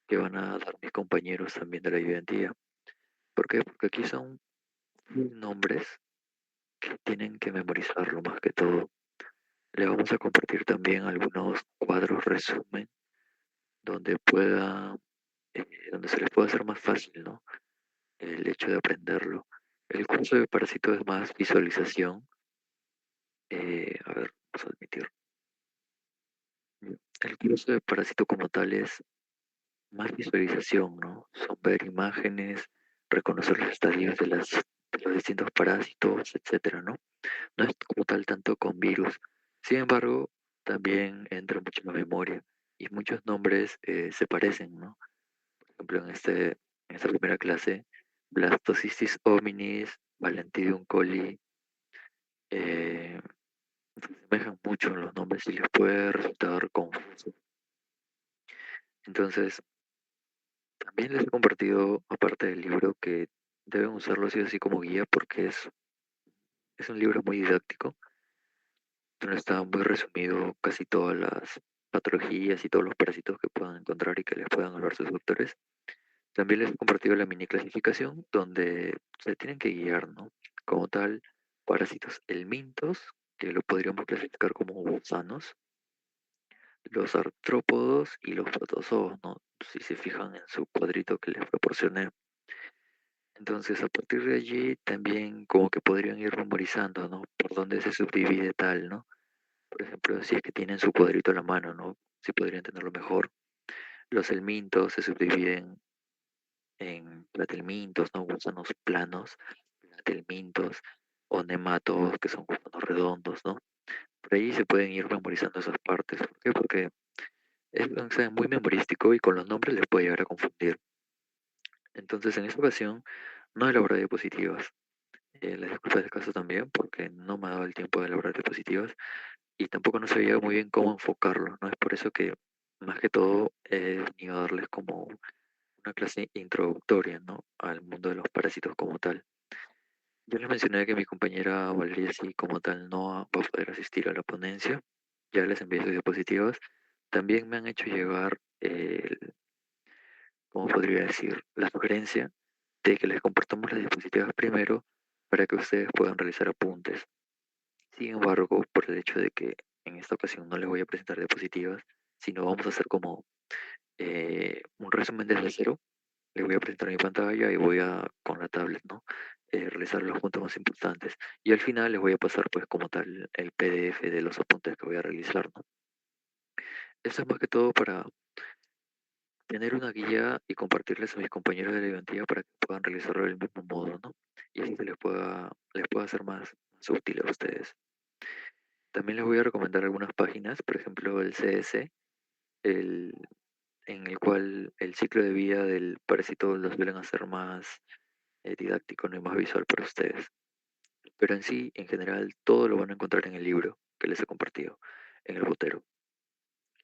que van a dar mis compañeros también de la ayudantía. ¿Por qué? Porque aquí son nombres que tienen que memorizarlo más que todo. Le vamos a compartir también algunos cuadros resumen donde donde se les pueda hacer más fácil, ¿no? El hecho de aprenderlo. El curso de Parásito es más visualización. A ver, vamos a admitir. El curso de Parásito como tal es más visualización, ¿no? Son ver imágenes, reconocer los estadios de los distintos parásitos, etcétera, ¿no? No es como tal tanto con virus. Sin embargo, también entra mucho en la memoria y muchos nombres se parecen, ¿no? Por ejemplo, en esta primera clase, Blastocystis hominis, Valentidium coli, eh, se asemejan mucho los nombres y les puede resultar confuso. Entonces, también les he compartido, aparte del libro, que deben usarlo así así como guía porque es un libro muy didáctico, donde está muy resumido casi todas las patologías y todos los parásitos que puedan encontrar y que les puedan hablar sus doctores. También les he compartido la mini clasificación donde se tienen que guiar, ¿no? Como tal, parásitos helmintos, que lo podríamos clasificar como gusanos, los artrópodos y los protozoos, ¿no? Si se fijan en su cuadrito que les proporcioné. Entonces, a partir de allí, también como que podrían ir memorizando, ¿no? Por dónde se subdivide tal, ¿no? Por ejemplo, si es que tienen su cuadrito a la mano, ¿no? Si podrían tenerlo mejor. Los helmintos se subdividen en platelmintos, ¿no? Gusanos planos, platelmintos, o nematodos, que son gusanos redondos, ¿no? Por ahí se pueden ir memorizando esas partes. ¿Por qué? Porque es un examen muy memorístico y con los nombres les puede llegar a confundir. Entonces, en esta ocasión, no elaboré diapositivas. Les disculpo de caso también porque no me ha dado el tiempo de elaborar diapositivas y tampoco no sabía muy bien cómo enfocarlo, ¿no? Es por eso que más que todo he venido a darles como una clase introductoria, ¿no? Al mundo de los parásitos como tal. Yo les mencioné que mi compañera Valeria sí como tal no va a poder asistir a la ponencia. Ya les envié sus diapositivas. También me han hecho llegar, ¿cómo podría decir? La sugerencia de que les compartamos las diapositivas primero para que ustedes puedan realizar apuntes. Sin embargo, por el hecho de que en esta ocasión no les voy a presentar diapositivas, sino vamos a hacer como un resumen desde cero, les voy a presentar mi pantalla y voy a, con la tablet, ¿no? Realizar los puntos más importantes. Y al final les voy a pasar, pues, como tal, el PDF de los apuntes que voy a realizar, ¿no? Esto es más que todo para tener una guía y compartirles a mis compañeros de la ayudantía para que puedan realizarlo del mismo modo, ¿no? Y así les pueda hacer más útil a ustedes. También les voy a recomendar algunas páginas, por ejemplo, el CS, el, en el cual el ciclo de vida del parásito lo suelen hacer más didáctico, ¿no? Y más visual para ustedes. Pero en sí, en general, todo lo van a encontrar en el libro que les he compartido, en el botero.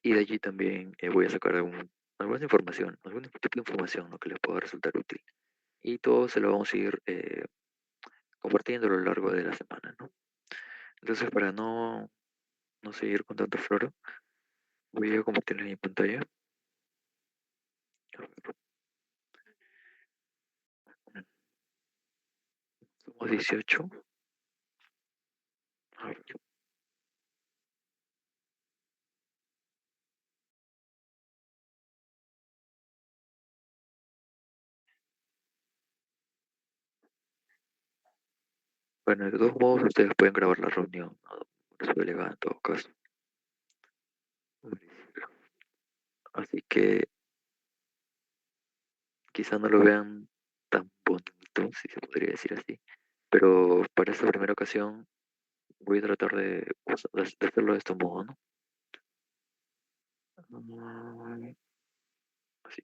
Y de allí también voy a sacar alguna información, algún tipo de información, ¿no? Que les pueda resultar útil. Y todo se lo vamos a ir compartiendo a lo largo de la semana, ¿no? Entonces, para no seguir con tanto floro, voy a compartirles mi pantalla. A ver, somos 18. A ver, bueno, de todos modos, ustedes pueden grabar la reunión, ¿no? Por su delegado en todo caso. Así que quizá no lo vean tan bonito, si se podría decir así. Pero para esta primera ocasión voy a tratar de hacerlo de este modo, ¿no? Mm, así.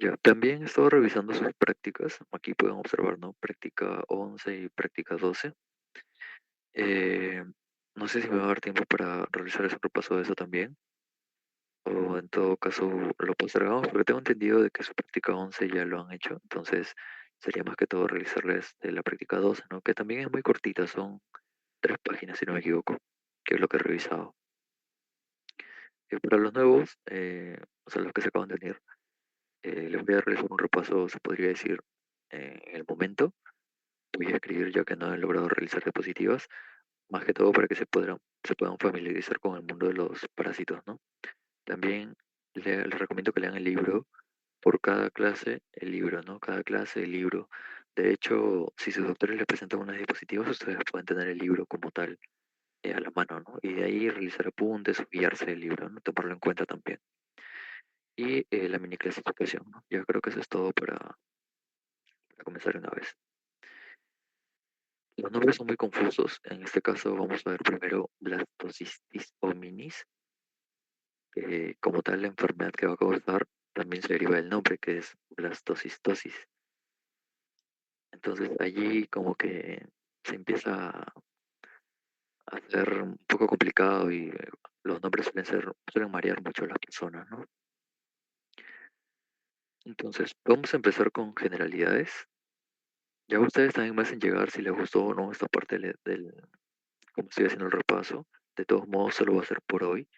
Ya, también he estado revisando sus prácticas. Aquí pueden observar, ¿no? Práctica 11 y práctica 12. Eh, no sé si me va a dar tiempo para realizar ese repaso de eso también. O en todo caso lo postergamos porque tengo entendido de que su práctica 11 ya lo han hecho. Entonces sería más que todo realizarles de la práctica 12, ¿no? Que también es muy cortita, son 3 páginas si no me equivoco. que es lo que he revisado. Para los nuevos, o sea, los que se acaban de unir, les voy a realizar un repaso, se podría decir, en el momento. Voy a escribir ya que no he logrado realizar diapositivas, más que todo para que se puedan familiarizar con el mundo de los parásitos, ¿no? También les recomiendo que lean el libro, por cada clase el libro, ¿no? Cada clase el libro. De hecho, si sus doctores les presentan unas diapositivas, ustedes pueden tener el libro como tal a la mano, ¿no? Y de ahí realizar apuntes o guiarse del libro, ¿no? Tomarlo en cuenta también. Y la mini clasificación, ¿no? Ya creo que eso es todo para comenzar una vez. Los nombres son muy confusos. En este caso vamos a ver primero Blastocystis hominis, que como tal la enfermedad que va a causar también se deriva del nombre, que es blastocistosis. Entonces allí como que se empieza a hacer un poco complicado y los nombres suelen marear mucho a las personas, ¿no? Entonces, vamos a empezar con generalidades. Ya ustedes también me hacen llegar si les gustó o no esta parte como estoy haciendo el repaso. De todos modos, solo va a ser por hoy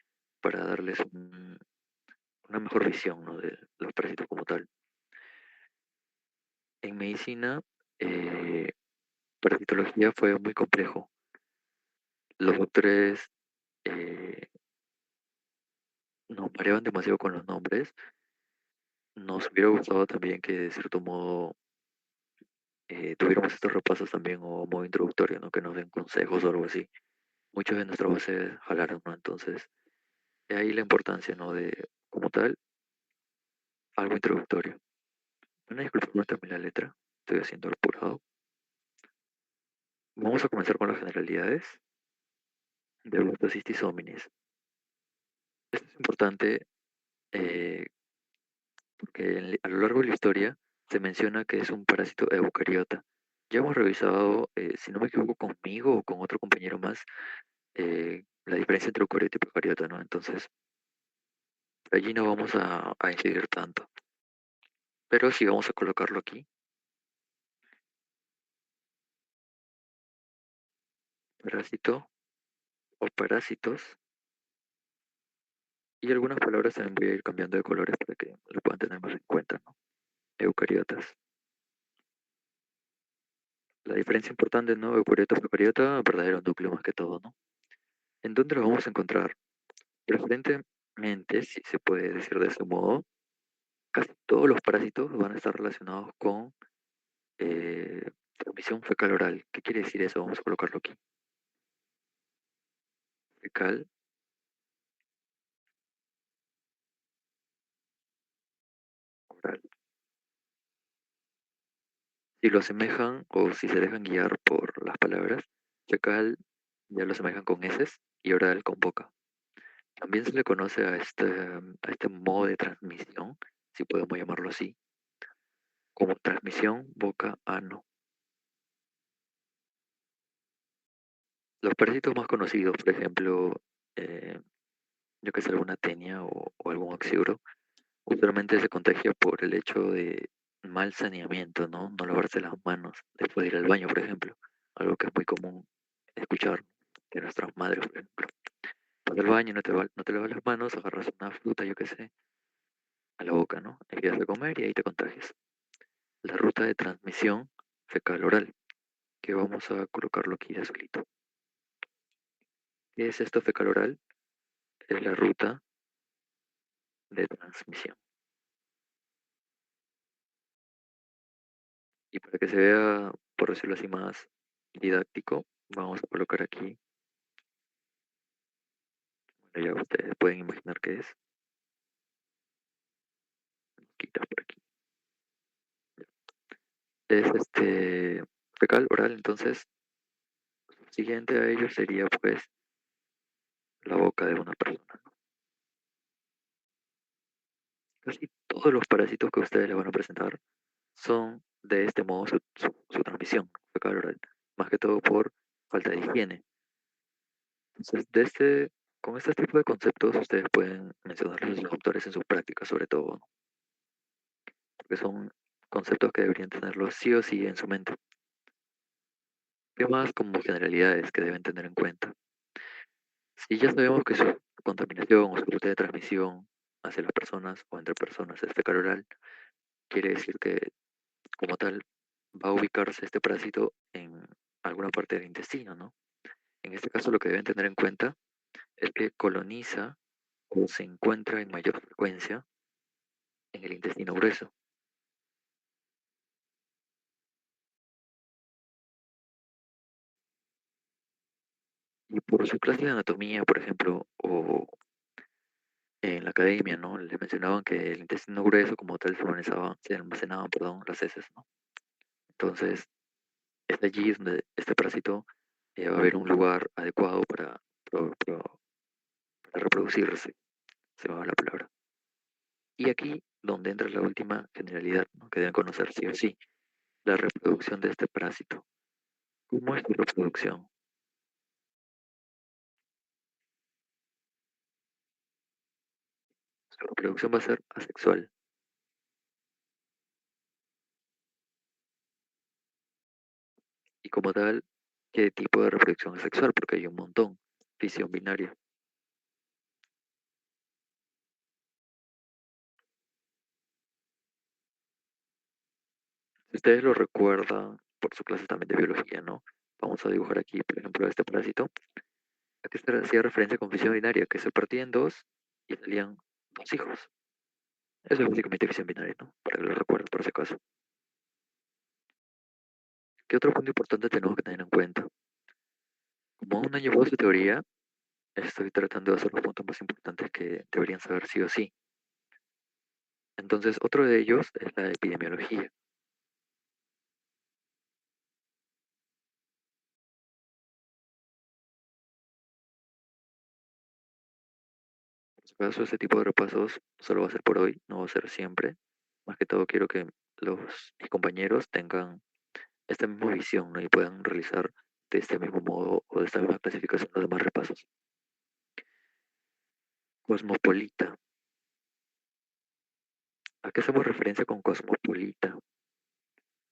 para darles una mejor visión, ¿no? De los parásitos como tal. En medicina, eh, parasitología fue muy complejo. Los doctores eh, nos mareaban demasiado con los nombres. Nos hubiera gustado también que de cierto modo tuviéramos estos repasos también o modo introductorio, ¿no? Que nos den consejos o algo así. Muchos de nuestra base jalaron, ¿no? Entonces, de ahí la importancia, ¿no? De, como tal, algo introductorio. Una disculpa por también la letra, estoy haciendo apurado. Vamos a comenzar con las generalidades de Blastocystis hominis. Esto es importante eh, porque a lo largo de la historia se menciona que es un parásito eucariota. Ya hemos revisado, si no me equivoco, conmigo o con otro compañero más, la diferencia entre eucariota y procariota, ¿no? Entonces, allí no vamos a incidir tanto. Pero sí vamos a colocarlo aquí. Parásito o parásitos. Y algunas palabras también voy a ir cambiando de colores para que lo puedan tener más en cuenta, ¿no? Eucariotas. La diferencia importante, ¿no? Eucariota, procariota, verdadero núcleo más que todo, ¿no? ¿En dónde los vamos a encontrar? Preferentemente, si se puede decir de ese modo, casi todos los parásitos van a estar relacionados con transmisión fecal oral. ¿Qué quiere decir eso? Vamos a colocarlo aquí. Fecal oral. Si lo asemejan o si se dejan guiar por las palabras, fecal ya lo asemejan con heces y oral con boca. También se le conoce a este modo de transmisión, si podemos llamarlo así, como transmisión boca-ano. Los parásitos más conocidos, por ejemplo, eh, yo que sé, alguna tenia o algún oxiduro, usualmente se contagia por el hecho de mal saneamiento, ¿no? No lavarse las manos después de ir al baño, por ejemplo. Algo que es muy común escuchar de nuestras madres, por ejemplo. Vas al baño, no te lavas las manos, agarras una fruta, yo qué sé, a la boca, ¿no? Empiezas a comer y ahí te contagias. La ruta de transmisión fecal oral, que vamos a colocarlo aquí de azulito. ¿Qué es esto fecal oral? Es la ruta de transmisión. Y para que se vea, por decirlo así, más didáctico, vamos a colocar aquí, bueno, ya ustedes pueden imaginar qué es. Quita por aquí. Es fecal oral, entonces, siguiente a ello sería pues la boca de una persona. Casi todos los parásitos que ustedes le van a presentar son de este modo su transmisión fecal oral, más que todo por falta de higiene. Entonces, con este tipo de conceptos ustedes pueden mencionarlos a sus autores en sus prácticas, sobre todo, ¿no? Porque son conceptos que deberían tenerlos sí o sí en su mente. ¿Qué más como generalidades que deben tener en cuenta? Si ya sabemos que su contaminación o su ruta de transmisión hacia las personas o entre personas es fecal oral, quiere decir que como tal va a ubicarse este parásito en alguna parte del intestino, ¿no? En este caso lo que deben tener en cuenta es que coloniza o se encuentra en mayor frecuencia en el intestino grueso. Y por su clase de anatomía, por ejemplo, o en la academia, ¿no? Le mencionaban que el intestino grueso como tal se almacenaban, perdón, las heces, ¿no? Entonces, es allí donde este parásito va a haber un lugar adecuado para reproducirse, se me va la palabra. Y aquí donde entra la última generalidad, ¿no? Que deben conocer sí o sí, la reproducción de este parásito. ¿Cómo es su reproducción? Su reproducción va a ser asexual. Y como tal, ¿qué tipo de reproducción asexual? Porque hay un montón. Fisión binaria. Si ustedes lo recuerdan por su clase también de biología, ¿no? Vamos a dibujar aquí, por ejemplo, este parásito. Aquí se hacía referencia con fisión binaria, que se partía en dos y salían dos hijos. Eso es básicamente fisión binaria, ¿no? Para que lo recuerden por si acaso. ¿Qué otro punto importante tenemos que tener en cuenta? Como aún no llevó su teoría, estoy tratando de hacer los puntos más importantes que deberían saber sí o sí. Entonces, otro de ellos es la epidemiología. Por si acaso, este tipo de repasos solo va a ser por hoy, no va a ser siempre. Más que todo, quiero que mis compañeros tengan esta misma visión, ¿no? Y puedan realizar de este mismo modo o de esta misma clasificación los demás repasos. Cosmopolita. ¿A qué hacemos referencia con cosmopolita?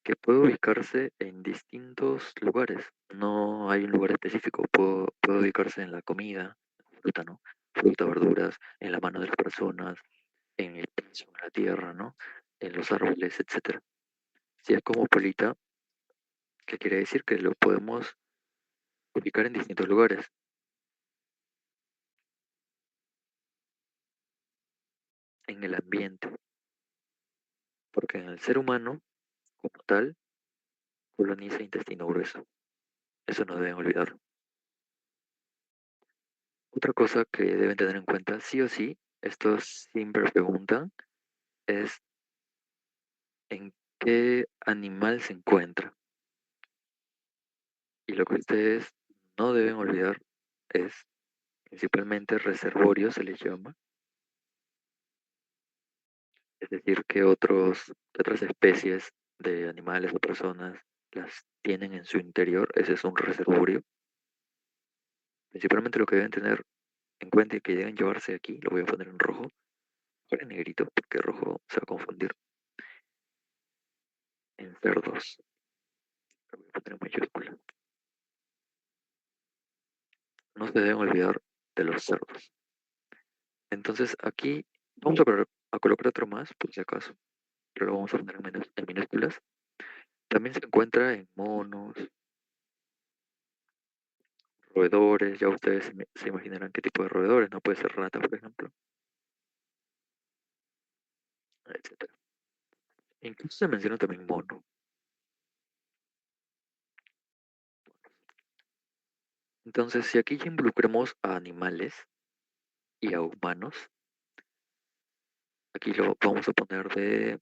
Que puede ubicarse en distintos lugares. No hay un lugar específico. Puede ubicarse en la comida, fruta, ¿no? Fruta, verduras, en la mano de las personas, en el piso, en la tierra, ¿no? En los árboles, etcétera. Si es cosmopolita, ¿qué quiere decir? Que lo podemos ubicar en distintos lugares. En el ambiente. Porque en el ser humano, como tal, coloniza intestino grueso. Eso no deben olvidar. Otra cosa que deben tener en cuenta, sí o sí, esto siempre preguntan, es en qué animal se encuentra. Y lo que ustedes no deben olvidar es principalmente reservorio se les llama, es decir, que otras especies de animales o personas las tienen en su interior, ese es un reservorio. Principalmente lo que deben tener en cuenta y que deben llevarse aquí, lo voy a poner en rojo, ahora en negrito, porque rojo se va a confundir, en cerdos, lo voy a poner en mayúscula. No se deben olvidar de los cerdos. Entonces aquí vamos a colocar otro más, por si acaso, pero lo vamos a poner en minúsculas. También se encuentra en monos, roedores, ya ustedes se imaginarán qué tipo de roedores, no puede ser rata, por ejemplo, etcétera. Incluso se menciona también mono. Entonces, si aquí ya involucramos a animales y a humanos, aquí lo vamos a poner de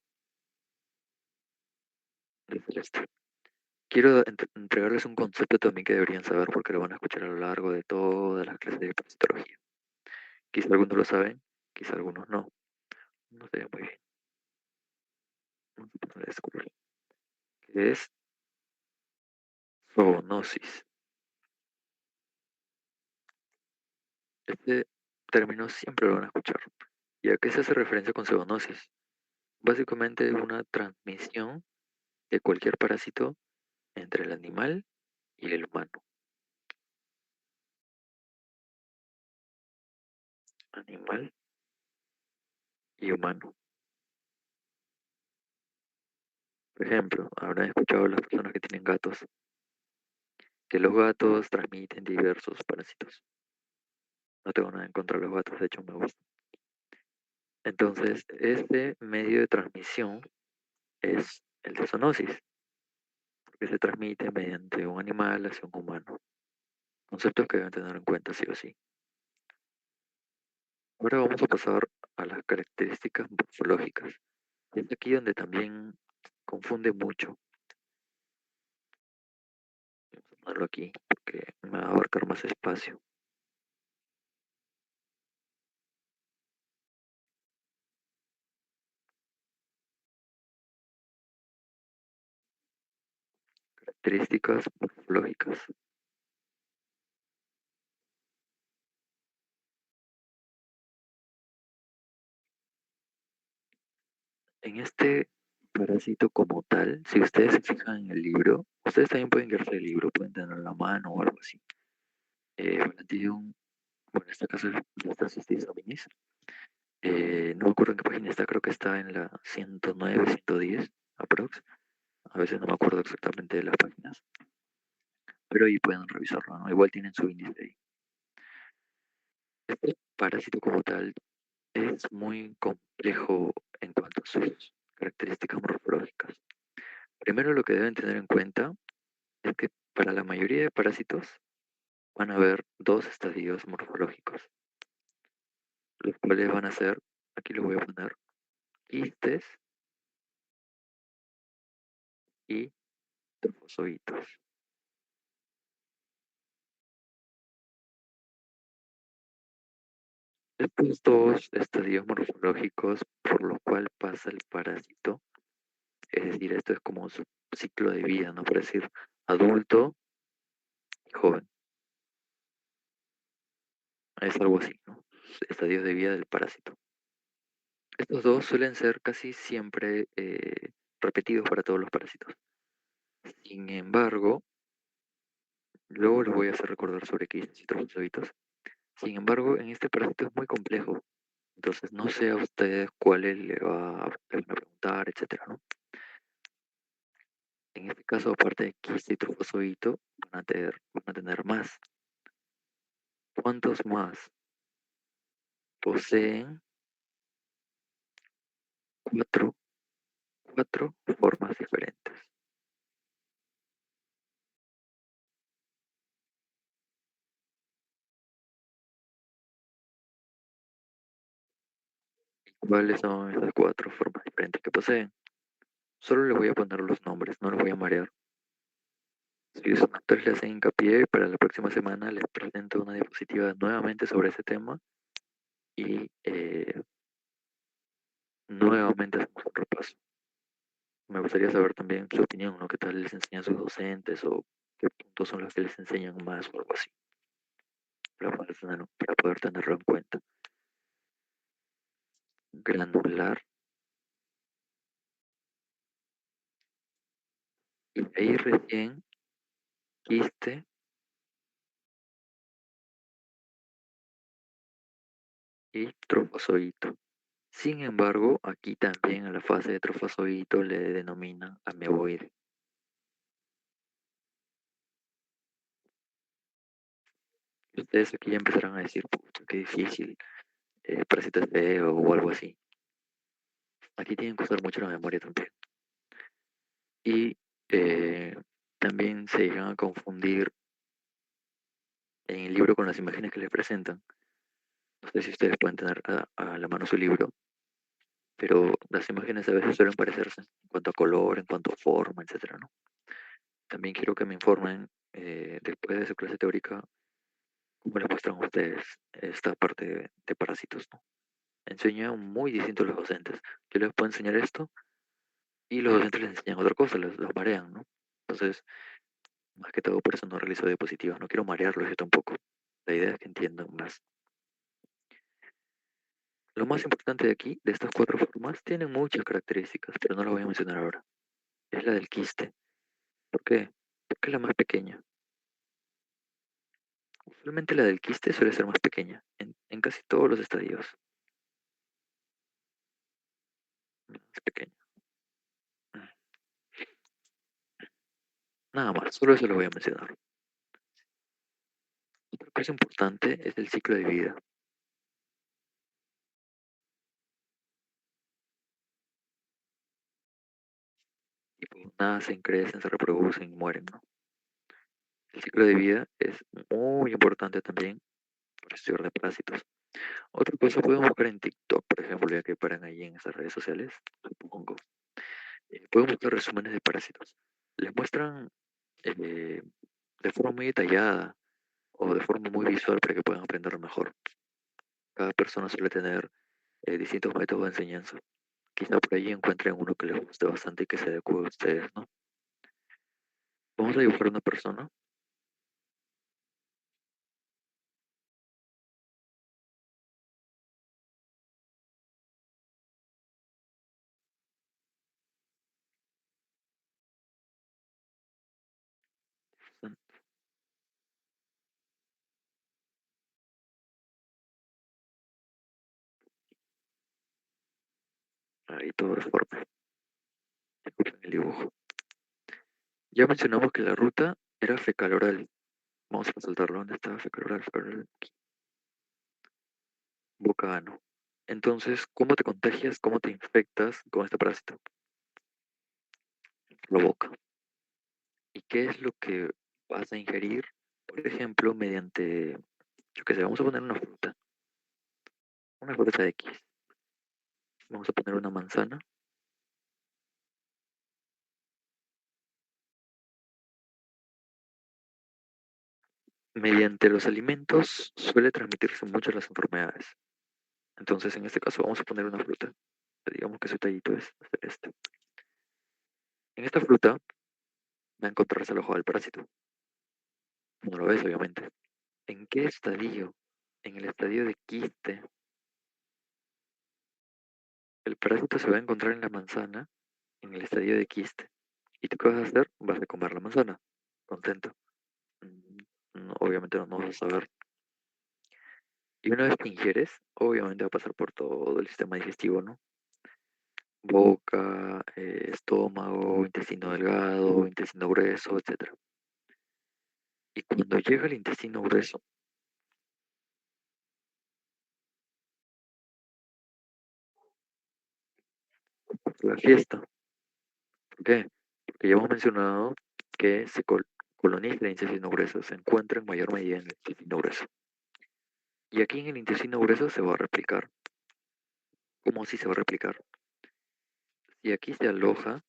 celeste. Quiero entregarles un concepto también que deberían saber porque lo van a escuchar a lo largo de todas las clases de parasitología. Quizá algunos lo saben, quizá algunos no. No sé muy bien. Vamos a ponerle descubrir. Que es zoonosis. Este término siempre lo van a escuchar. ¿Y a qué se hace referencia con zoonosis? Básicamente es una transmisión de cualquier parásito entre el animal y el humano. animal y humano. Por ejemplo, habrán escuchado las personas que tienen gatos, que los gatos transmiten diversos parásitos. No tengo nada en contra de los gatos, de hecho me gustan. Entonces, este medio de transmisión es el de zoonosis, que se transmite mediante un animal hacia un humano. Conceptos que deben tener en cuenta sí o sí. Ahora vamos a pasar a las características morfológicas. Es aquí donde también confunde mucho. Vamos a ponerlo aquí porque me va a abarcar más espacio. Características morfológicas. En este parásito como tal, si ustedes se fijan en el libro, ustedes también pueden guiarse el libro, pueden tenerlo en la mano o algo así. Valentidium, bueno, en este caso está Cystis hominis. No me acuerdo en qué página está, creo que está en la 109, 110, aprox. A veces no me acuerdo exactamente de las páginas, pero ahí pueden revisarlo, ¿no? Igual tienen su índice ahí. Este parásito como tal es muy complejo en cuanto a sus características morfológicas. Primero lo que deben tener en cuenta es que para la mayoría de parásitos van a haber dos estadios morfológicos, los cuales van a ser, aquí les voy a poner, quistes y trofozoitos. Estos dos estadios morfológicos por los cuales pasa el parásito, es decir, esto es como su ciclo de vida, ¿no? Por decir, adulto y joven. Es algo así, ¿no? Estadios de vida del parásito. Estos dos suelen ser casi siempre repetidos para todos los parásitos. Sin embargo, luego les voy a hacer recordar sobre quistes y trofozoitos. Sin embargo, en este parásito es muy complejo. Entonces, no sé a ustedes cuáles le van a preguntar, etcétera, ¿no? En este caso, aparte de quiste y trofozoito, van a tener más. ¿Cuántos más? Poseen cuatro, cuatro formas diferentes. ¿Cuáles son esas cuatro formas diferentes que poseen? Solo les voy a poner los nombres, no los voy a marear. Si sus doctores le hacen hincapié, para la próxima semana les presento una diapositiva nuevamente sobre ese tema y nuevamente hacemos un repaso. Me gustaría saber también su opinión, ¿no? ¿Qué tal les enseñan sus docentes o qué puntos son los que les enseñan más o algo así, para poder tenerlo en cuenta? Granular, y ahí recién quiste y trofozoito. Sin embargo, aquí también a la fase de trofozoito le denominan ameboide. Y ustedes aquí ya empezarán a decir, pucha, qué difícil, parásito es feo o algo así. Aquí tienen que usar mucho la memoria también. Y también se llegan a confundir en el libro con las imágenes que les presentan. No sé si ustedes pueden tener a la mano su libro, pero las imágenes a veces suelen parecerse en cuanto a color, en cuanto a forma, etcétera, ¿no? También quiero que me informen después de su clase teórica cómo les muestran a ustedes esta parte de parásitos, ¿no? Enseñan muy distinto a los docentes. Yo les puedo enseñar esto y los docentes les enseñan otra cosa, los marean, ¿no? Entonces, más que todo por eso no realizo diapositivas, no quiero marearlos yo tampoco. La idea es que entiendan más. Lo más importante de aquí, de estas cuatro formas, tienen muchas características, pero no las voy a mencionar ahora. Es la del quiste. ¿Por qué? Porque es la más pequeña. Usualmente la del quiste suele ser más pequeña. En casi todos los estadios. Es pequeño. Nada más, solo eso lo voy a mencionar. Otra cosa importante es el ciclo de vida. Tipo, nacen, crecen, se reproducen y mueren, ¿no? El ciclo de vida es muy importante también para estudiar de parásitos. Otra cosa pueden buscar en TikTok, por ejemplo, ya que paran ahí en esas redes sociales, supongo. Pueden buscar resúmenes de parásitos. Les muestran eh, de forma muy detallada o de forma muy visual para que puedan aprender mejor. Cada persona suele tener distintos métodos de enseñanza. Quizá por ahí encuentren uno que les guste bastante y que se adecue a ustedes, ¿no? Vamos a dibujar una persona. Ahí todo deforme. Disculpen el dibujo. Ya mencionamos que la ruta era fecal oral. Vamos a saltarlo. ¿Dónde estaba fecal oral? Fecal oral. Aquí. Boca ano. Entonces, ¿cómo te contagias? ¿Cómo te infectas con este parásito? La boca. ¿Y qué es lo que vas a ingerir? Por ejemplo, mediante, yo qué sé, vamos a poner una fruta X. Vamos a poner una manzana. Mediante los alimentos suele transmitirse mucho las enfermedades. Entonces, en este caso, vamos a poner una fruta. Digamos que su tallito es hacer este. En esta fruta va a encontrarse el ojo del parásito. No lo ves, obviamente. ¿En qué estadio? En el estadio de quiste. El parásito se va a encontrar en la manzana, en el estadio de quiste. ¿Y tú qué vas a hacer? Vas a comer la manzana. Contento. No, obviamente no vas a saber. Y una vez que ingieres, obviamente va a pasar por todo el sistema digestivo, ¿no? Boca, estómago, intestino delgado, intestino grueso, etcétera. Y cuando llega al intestino grueso, la fiesta. ¿Por qué? Porque ya hemos mencionado que coloniza el intestino grueso, se encuentra en mayor medida en el intestino grueso. Y aquí en el intestino grueso se va a replicar. ¿Cómo así se va a replicar? Si aquí se aloja,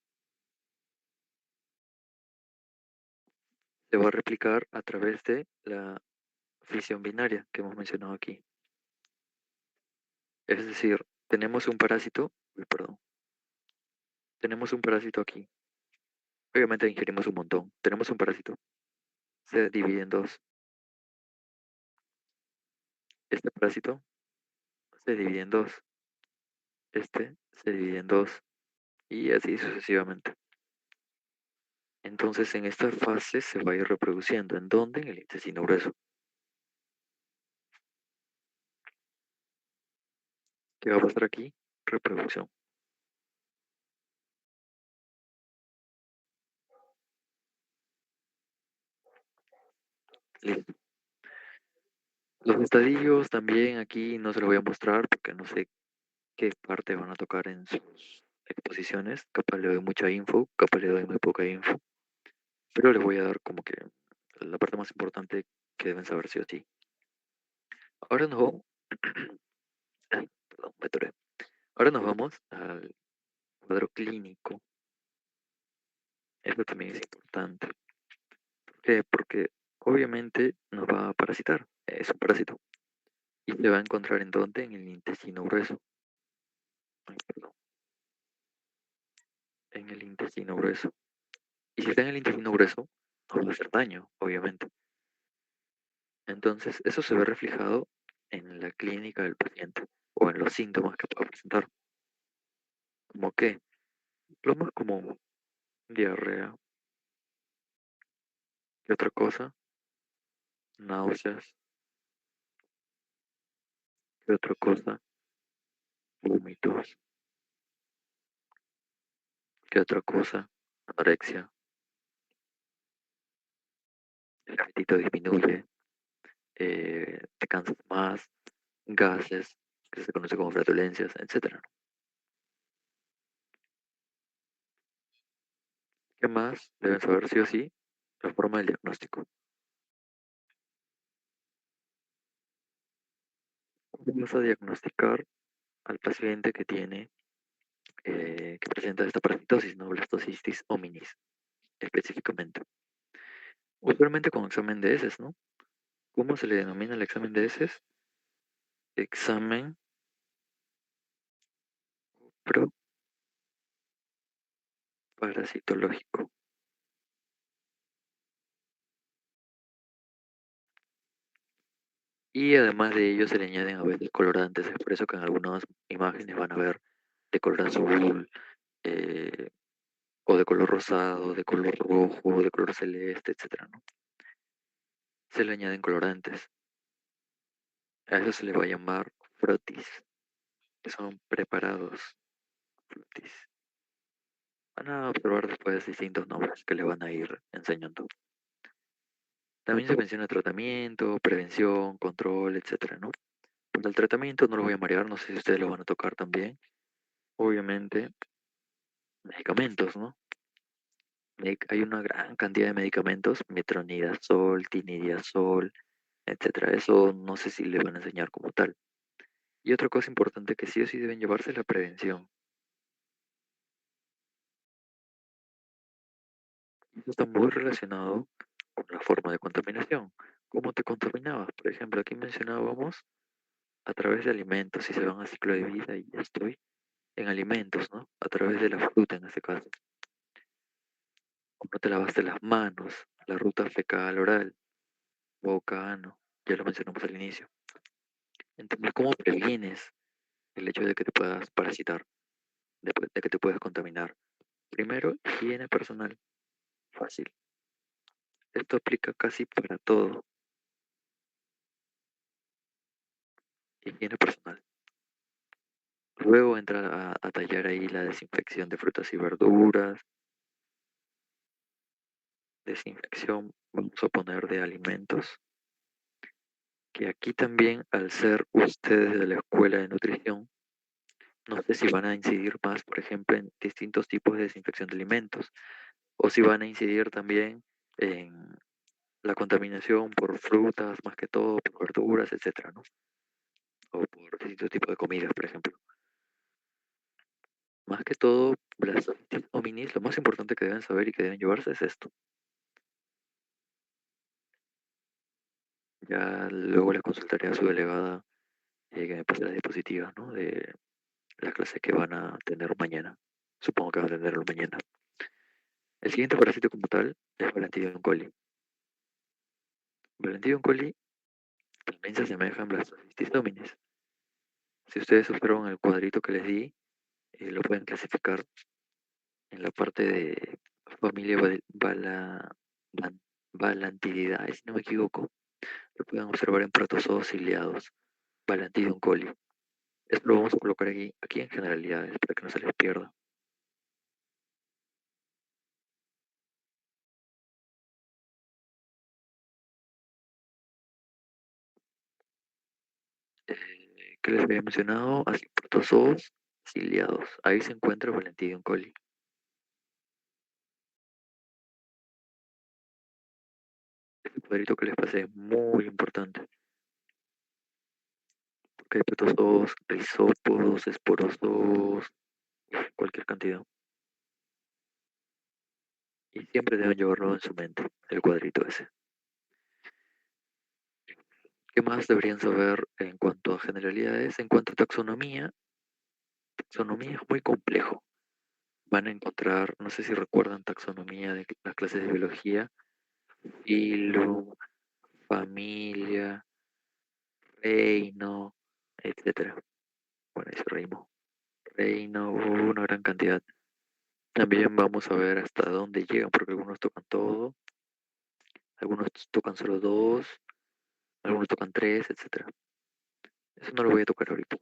se va a replicar a través de la fisión binaria que hemos mencionado aquí. Es decir, tenemos un parásito, uy, perdón, tenemos un parásito aquí. Obviamente ingerimos un montón. Tenemos un parásito. Se divide en dos. Este parásito se divide en dos. Este se divide en dos. Y así sucesivamente. Entonces en esta fase se va a ir reproduciendo. ¿En dónde? En el intestino grueso. ¿Qué va a pasar aquí? Reproducción. Listo. Los estadios también aquí no se los voy a mostrar porque no sé qué parte van a tocar en sus exposiciones. Capaz le doy mucha info, capaz le doy muy poca info. Pero les voy a dar como que la parte más importante que deben saber sí o sí. Ahora nos vamos. Ay, perdón, me atoré. Ahora nos vamos al cuadro clínico. Esto también es importante. ¿Por qué? Porque obviamente nos va a parasitar. Es un parásito. Y se va a encontrar en dónde? En el intestino grueso. Ay, perdón. En el intestino grueso. Y si está en el intestino grueso, nos va a hacer daño, obviamente. Entonces, eso se ve reflejado en la clínica del paciente o en los síntomas que pueda presentar. Como que lo más común, diarrea, y otra cosa, náuseas, ¿Qué otra cosa? Vómitos. ¿Qué otra cosa? Anorexia. El apetito disminuye. Te cansas más. Gases, que se conoce como flatulencias, etcétera. ¿Qué más deben saber sí o sí? La forma del diagnóstico. ¿Cómo vas a diagnosticar al paciente que tiene, que presenta esta parasitosis, no blastocistitis hominis, específicamente? Usualmente con examen de heces, ¿no? ¿Cómo se le denomina el examen de heces? Examen parasitológico. Y además de ello se le añaden a veces colorantes, es por eso que en algunas imágenes van a ver de color azul, eh, o de color rosado, de color rojo, de color celeste, etcétera, ¿no? Se le añaden colorantes. A eso se le va a llamar frotis, que son preparados frotis. Van a observar después distintos nombres que le van a ir enseñando. También se menciona tratamiento, prevención, control, etcétera, ¿no? Para el tratamiento no lo voy a marear, no sé si ustedes lo van a tocar también. Obviamente, medicamentos, ¿no? Hay una gran cantidad de medicamentos, metronidazol, tinidazol, etcétera. Eso no sé si le van a enseñar como tal. Y otra cosa importante que sí o sí deben llevarse es la prevención. Eso está muy relacionado con la forma de contaminación. ¿Cómo te contaminabas? Por ejemplo, aquí mencionábamos a través de alimentos, si se van a ciclo de vida y ya estoy en alimentos, ¿no? A través de la fruta en este caso. O no te lavaste las manos, la ruta fecal oral, boca, ano, ya lo mencionamos al inicio. Entonces, ¿cómo previenes el hecho de que te puedas parasitar, de que te puedas contaminar? Primero, higiene personal, fácil. Esto aplica casi para todo. Higiene personal. Luego entra a tallar ahí la desinfección de frutas y verduras, desinfección, vamos a poner de alimentos, que aquí también al ser ustedes de la escuela de nutrición, no sé si van a incidir más, por ejemplo, en distintos tipos de desinfección de alimentos, o si van a incidir también en la contaminación por frutas, más que todo, por verduras, etcétera, ¿no? O por distintos tipos de comidas, por ejemplo. Más que todo, las hominis, lo más importante que deben saber y que deben llevarse es esto. Ya luego le consultaré a su delegada, que me pase las diapositivas, ¿no? De la clase que van a tener mañana. Supongo que van a tenerlo mañana. El siguiente parásito como tal es Balantidium coli. Balantidium coli también se asemeja en Blastocystis hominis. Si ustedes observan el cuadrito que les di, lo pueden clasificar en la parte de familia Balantididae, si no me equivoco. Lo pueden observar en protozoos ciliados, Balantidium coli. Esto lo vamos a colocar aquí en generalidades para que no se les pierda. Que les había mencionado, así protozoos ciliados. Ahí se encuentra Balantidium coli. Este cuadrito que les pasé es muy importante, porque hay protozoos, rizópodos, esporozoos, cualquier cantidad. Y siempre deben llevarlo en su mente, el cuadrito ese. ¿Qué más deberían saber en cuanto a generalidades? En cuanto a taxonomía es muy complejo. Van a encontrar, no sé si recuerdan taxonomía de las clases de biología, filo, familia, reino, etcétera. Bueno, ese reino, una gran cantidad. También vamos a ver hasta dónde llegan, porque algunos tocan todo, algunos tocan solo dos, algunos tocan tres, etcétera. Eso no lo voy a tocar ahorita.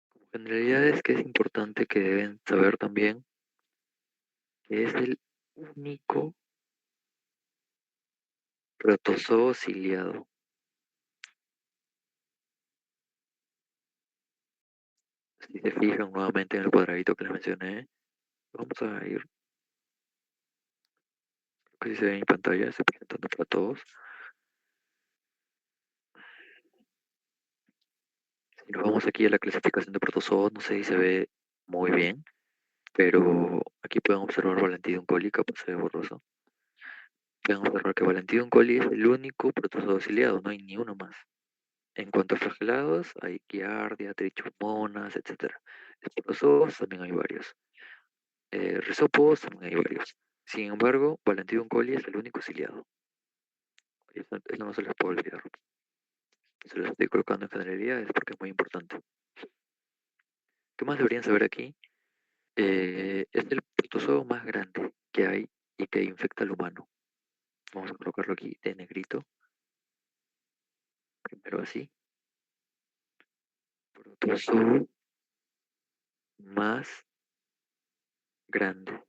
Como generalidades que es importante que deben saber también que es el único protozoo ciliado. Si se fijan nuevamente en el cuadradito que les mencioné, vamos a ir, creo que si se ve en mi pantalla, estoy presentando para todos. Si nos vamos aquí a la clasificación de protozoos, no sé si se ve muy bien, pero aquí pueden observar Valentidum coli, capaz se ve borroso. Pueden observar que Valentidum coli es el único protozoo ciliado, no hay ni uno más. En cuanto a flagelados, hay Giardia, Trichomonas, etc. Esporozoos también hay varios. Risópodos también hay varios. Sin embargo, Valentidum coli es el único ciliado. Eso no se les puede olvidar. Se los estoy colocando en generalidades porque es muy importante. ¿Qué más deberían saber aquí? Es el protozoo más grande que hay y que infecta al humano. Vamos a colocarlo aquí de negrito. Primero así. Protozoo más grande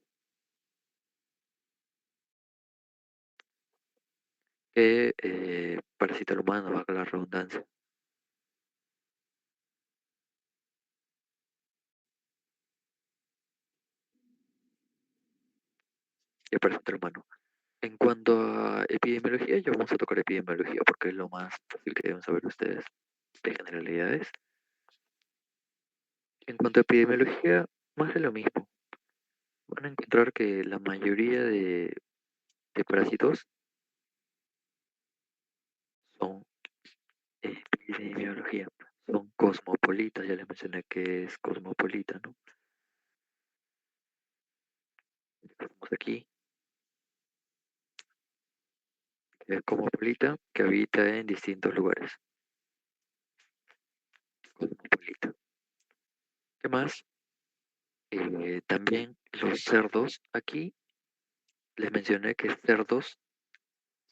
que parasita al humano, valga la redundancia. Que parasita al humano. En cuanto a epidemiología, ya vamos a tocar epidemiología porque es lo más fácil que deben saber ustedes de generalidades. En cuanto a epidemiología, más de lo mismo. Van a encontrar que la mayoría de parásitos son epidemiología, son cosmopolitas, ya les mencioné que es cosmopolita, ¿no? Tenemos aquí, que es cosmopolita, que habita en distintos lugares. Cosmopolita. ¿Qué más? También los cerdos, aquí les mencioné que cerdos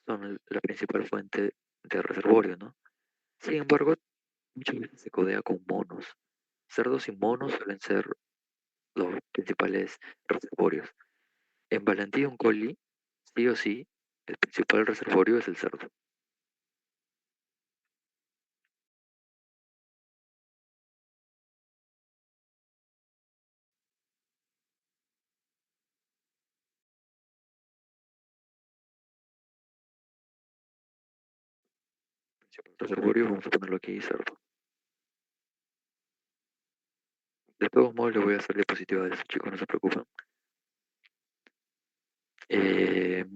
son la principal fuente de reservorio, ¿no? Sin embargo, muchas veces se codea con monos. Cerdos y monos suelen ser los principales reservorios. En Valentine coli, sí o sí, el principal reservorio es el cerdo. Principal reservorio, vamos a ponerlo aquí, cerdo. De todos modos, le voy a hacer diapositiva de eso, chicos, no se preocupen.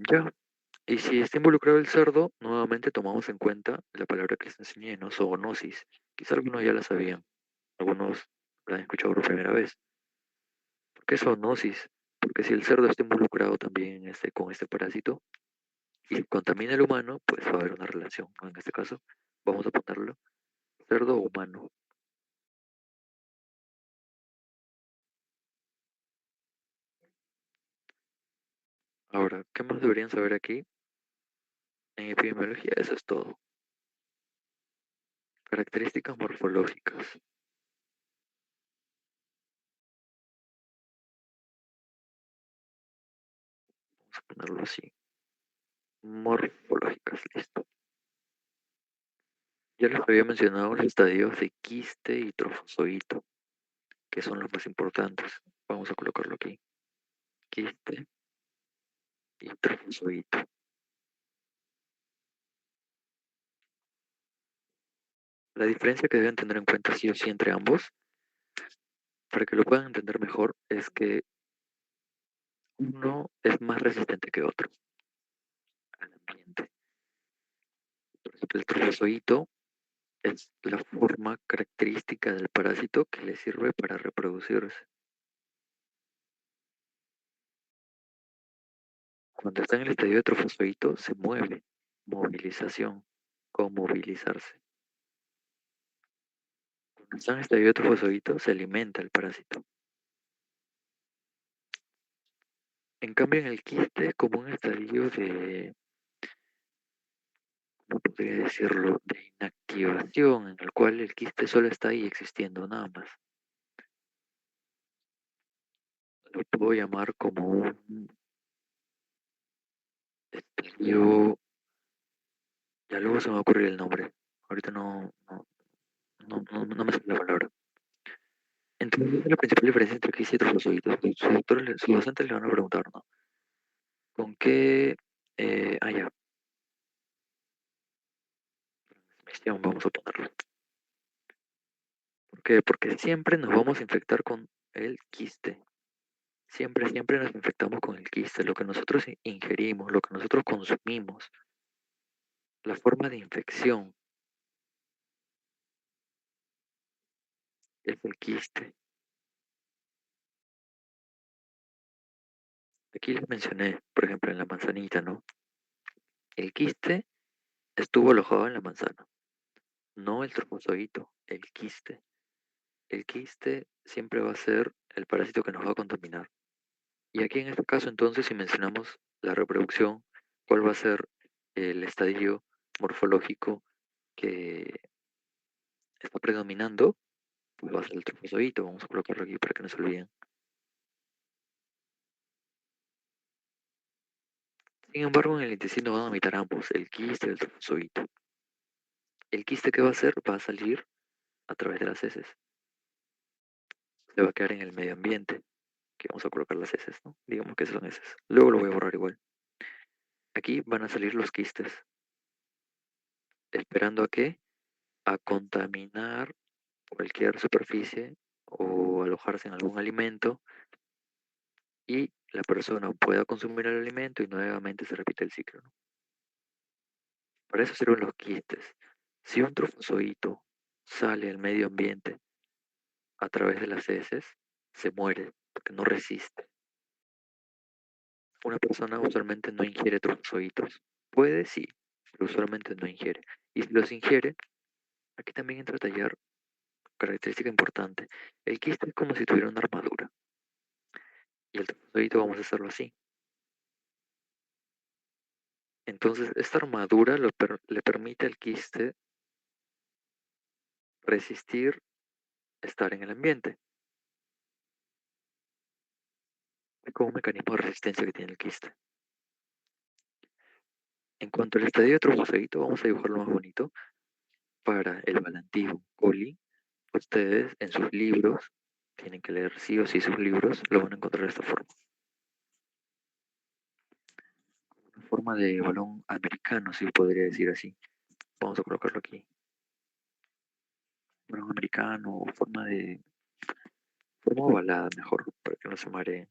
Ya, y si está involucrado el cerdo, nuevamente tomamos en cuenta la palabra que les enseñé, ¿no? Zoonosis. Quizá algunos ya la sabían, algunos la han escuchado por primera vez. ¿Por qué zoonosis? Porque si el cerdo está involucrado también con este parásito y contamina al humano, pues va a haber una relación, ¿no? En este caso, vamos a ponerlo cerdo humano. Ahora, ¿qué más deberían saber aquí? En epidemiología, eso es todo. Características morfológicas. Vamos a ponerlo así. Morfológicas, listo. Ya les había mencionado los estadios de quiste y trofozoito, que son los más importantes. Vamos a colocarlo aquí. Quiste y trofozoito. La diferencia que deben tener en cuenta sí o sí entre ambos, para que lo puedan entender mejor, es que uno es más resistente que otro al ambiente. Por ejemplo, el trofozoito es la forma característica del parásito que le sirve para reproducirse. Cuando está en el estadio de trofozoito, se mueve. Movilización. Comovilizarse. Cuando está en el estadio de trofozoito, se alimenta el parásito. En cambio, en el quiste, como un estadio ¿cómo podría decirlo? De inactivación, en el cual el quiste solo está ahí existiendo, nada más. Lo puedo llamar como un estadio, ya luego se me va a ocurrir el nombre. Ahorita no me sale la palabra. Entonces, esa es la principal diferencia entre quiste y trofosoditos. Sus docentes le van a preguntar, ¿no? ¿Con qué, ya, misión vamos a ponerlo? ¿Por qué? Porque siempre nos vamos a infectar con el quiste. Siempre nos infectamos con el quiste. Lo que nosotros ingerimos, lo que nosotros consumimos, la forma de infección es el quiste. Aquí les mencioné, por ejemplo, en la manzanita, ¿no? El quiste estuvo alojado en la manzana, no el trofozoito, el quiste. El quiste siempre va a ser el parásito que nos va a contaminar. Y aquí en este caso, entonces, si mencionamos la reproducción, ¿cuál va a ser el estadio morfológico que está predominando? Pues va a ser el trofozoito. Vamos a colocarlo aquí para que no se olviden. Sin embargo, en el intestino van a habitar ambos, el quiste y el trofozoito. El quiste que va a hacer va a salir a través de las heces. Se va a quedar en el medio ambiente, que vamos a colocar las heces, ¿no? Digamos que son heces. Luego lo voy a borrar igual. Aquí van a salir los quistes, esperando a qué? A contaminar cualquier superficie o alojarse en algún alimento y la persona pueda consumir el alimento y nuevamente se repite el ciclo, ¿no? Para eso sirven los quistes. Si un trofozoito sale al medio ambiente a través de las heces, se muere porque no resiste. Una persona usualmente no ingiere trofozoitos. Puede, sí, pero usualmente no ingiere. Y si los ingiere, aquí también entra a tallar característica importante. El quiste es como si tuviera una armadura. Y el trofozoito vamos a hacerlo así. Entonces, esta armadura le permite al quiste resistir estar en el ambiente. Es como un mecanismo de resistencia que tiene el quiste. En cuanto al estadio de trofozoito, vamos a dibujarlo más bonito. Para el Balantivo coli, ustedes en sus libros tienen que leer sí o sí sus libros, lo van a encontrar de esta forma. Una forma de balón americano, si podría decir así. Vamos a colocarlo aquí. Balón americano, forma ovalada mejor, para que no se mareen.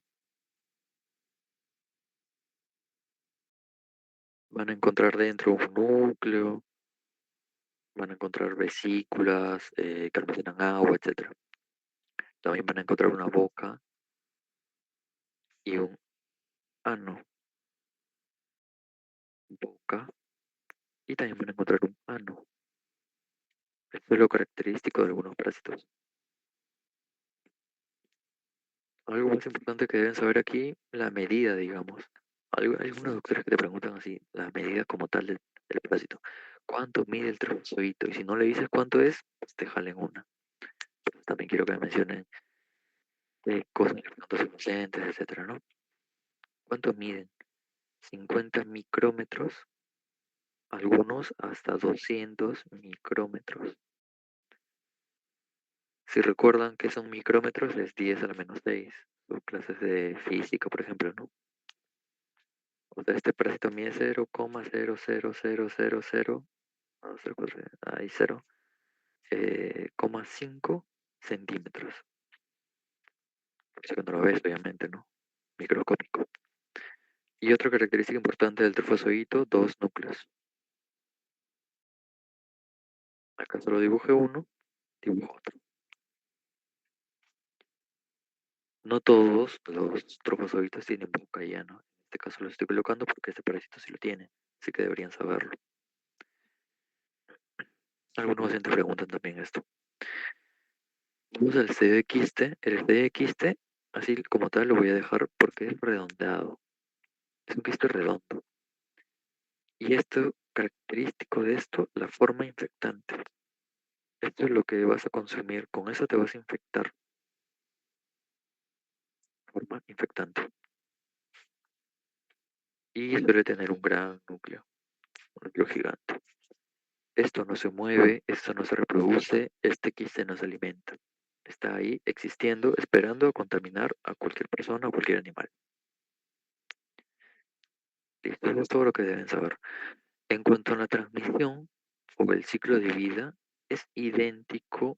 Van a encontrar dentro un núcleo, van a encontrar vesículas que almacenan agua, etc. También van a encontrar una boca y un ano, boca, y también van a encontrar un ano. Esto es lo característico de algunos parásitos. Algo más importante que deben saber aquí, la medida, digamos. Hay algunos doctores que te preguntan así, la medida como tal del parásito. ¿Cuánto mide el trozoito? Y si no le dices cuánto es, pues te jalen una. Pero también quiero que me mencionen cosas importantes inocentes, etcétera, ¿no? ¿Cuánto miden? 50 micrómetros, algunos hasta 200 micrómetros. Si recuerdan que son micrómetros, es 10 a la menos 6. Son clases de física, por ejemplo, ¿no? O sea, este parásito mide 0,00000, no sé cuál es, ahí 0,5 centímetros. Por eso que no lo ves, obviamente, ¿no? Microscópico. Y otra característica importante del trofozoito, dos núcleos. Acá solo dibujé uno, dibujo otro. No todos los trofozoitos tienen boca ya, ¿no? En este caso lo estoy colocando porque este parásito sí lo tiene, así que deberían saberlo. Algunos pacientes preguntan también esto. Vamos al estadio de quiste. El estadio de quiste, así como tal, lo voy a dejar porque es redondeado. Es un quiste redondo. Y esto característico de esto, la forma infectante. Esto es lo que vas a consumir, con eso te vas a infectar, forma infectante. Y suele tener un gran núcleo, un núcleo gigante. Esto no se mueve, esto no se reproduce, este quiste no se alimenta. Está ahí existiendo, esperando a contaminar a cualquier persona o cualquier animal. Listo, eso es todo lo que deben saber. En cuanto a la transmisión o el ciclo de vida, es idéntico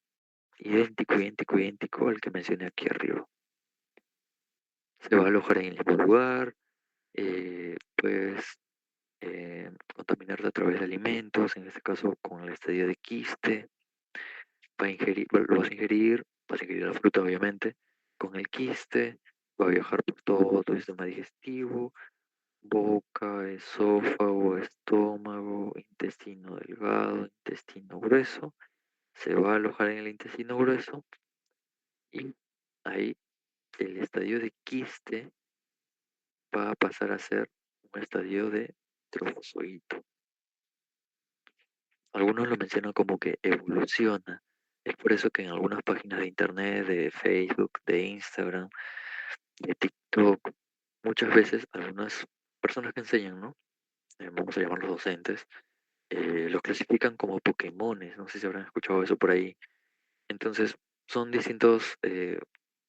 al que mencioné aquí arriba. Se va a alojar en el mismo lugar, puedes contaminarte a través de alimentos, en este caso con el estadio de quiste, lo vas a ingerir la fruta obviamente, con el quiste, va a viajar por todo tu sistema digestivo, boca, esófago, estómago, intestino delgado, intestino grueso, se va a alojar en el intestino grueso y ahí el estadio de quiste va a pasar a ser un estadio de trofozoito. Algunos lo mencionan como que evoluciona. Es por eso que en algunas páginas de internet, de Facebook, de Instagram, de TikTok, muchas veces algunas personas que enseñan, ¿no? Vamos a llamarlos docentes, los clasifican como Pokémones. No sé si habrán escuchado eso por ahí. Entonces, son distintas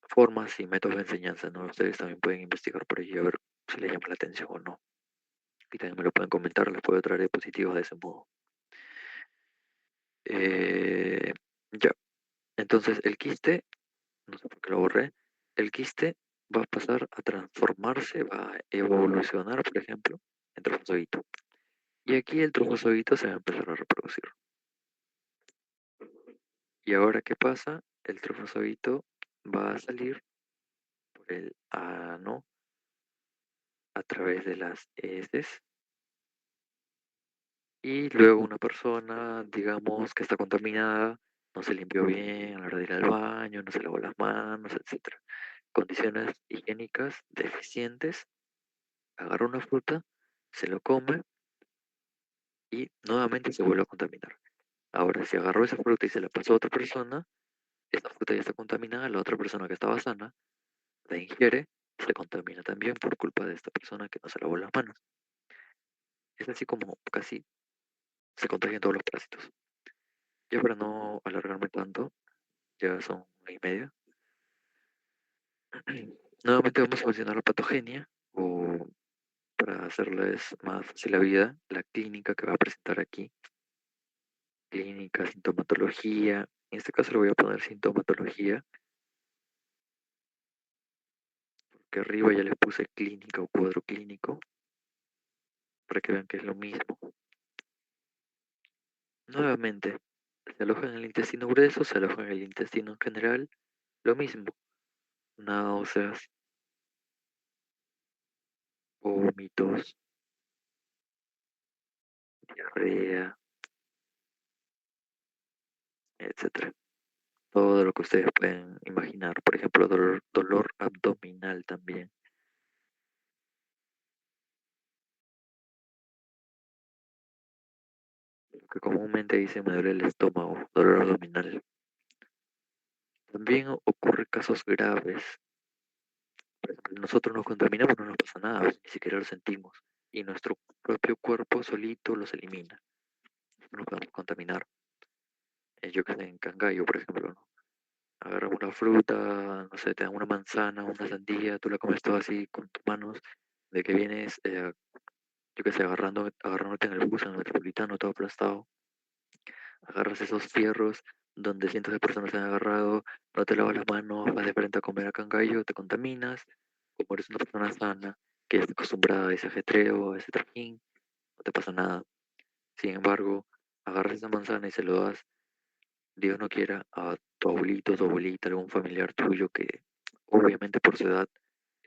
formas y métodos de enseñanza, ¿no? Ustedes también pueden investigar por ahí a ver si les llama la atención o no. Y también me lo pueden comentar, les puedo traer diapositivas de ese modo. Eh, ya, entonces el quiste, no sé por qué lo borré, el quiste va a pasar a transformarse, va a evolucionar, por ejemplo, en trofozoito. Y aquí el trofozoito se va a empezar a reproducir. Y ahora, ¿qué pasa? El trofozoito va a salir por el ano a través de las heces y luego una persona, digamos, que está contaminada, no se limpió bien a la hora de ir al baño, no se lavó las manos, etcétera. Condiciones higiénicas deficientes, agarra una fruta, se lo come y nuevamente se vuelve a contaminar. Ahora, si agarró esa fruta y se la pasó a otra persona, esa fruta ya está contaminada, la otra persona que estaba sana la ingiere, se contamina también por culpa de esta persona que no se lavó las manos. Es así como casi se contagian todos los parásitos. Ya para no alargarme tanto, ya son 1 y media. Nuevamente vamos a mencionar la patogenia o para hacerles más fácil la vida, la clínica que va a presentar aquí. Clínica, sintomatología. En este caso le voy a poner sintomatología, que arriba ya les puse clínica o cuadro clínico, para que vean que es lo mismo. Nuevamente, se aloja en el intestino grueso, se aloja en el intestino en general, lo mismo. Náuseas, vómitos, diarrea, etcétera. Todo lo que ustedes pueden imaginar. Por ejemplo, dolor abdominal también. Lo que comúnmente dice me duele el estómago, dolor abdominal. También ocurre casos graves. Por ejemplo, nosotros nos contaminamos, no nos pasa nada, ni siquiera lo sentimos. Y nuestro propio cuerpo solito los elimina. No nos podemos contaminar. Yo que sé, en Cangallo, por ejemplo, ¿no? Agarras una fruta, no sé, te dan una manzana, una sandía, tú la comes todo así con tus manos, de que vienes, yo qué sé, agarrándote en el bus, en el metropolitano, todo aplastado, agarras esos fierros donde cientos de personas se han agarrado, no te lavas las manos, vas de frente a comer a cangallo, te contaminas, como eres una persona sana, que está acostumbrada a ese ajetreo, a ese trajín, no te pasa nada. Sin embargo, agarras esa manzana y se lo das, Dios no quiera, a tu abuelito, tu abuelita, algún familiar tuyo que obviamente por su edad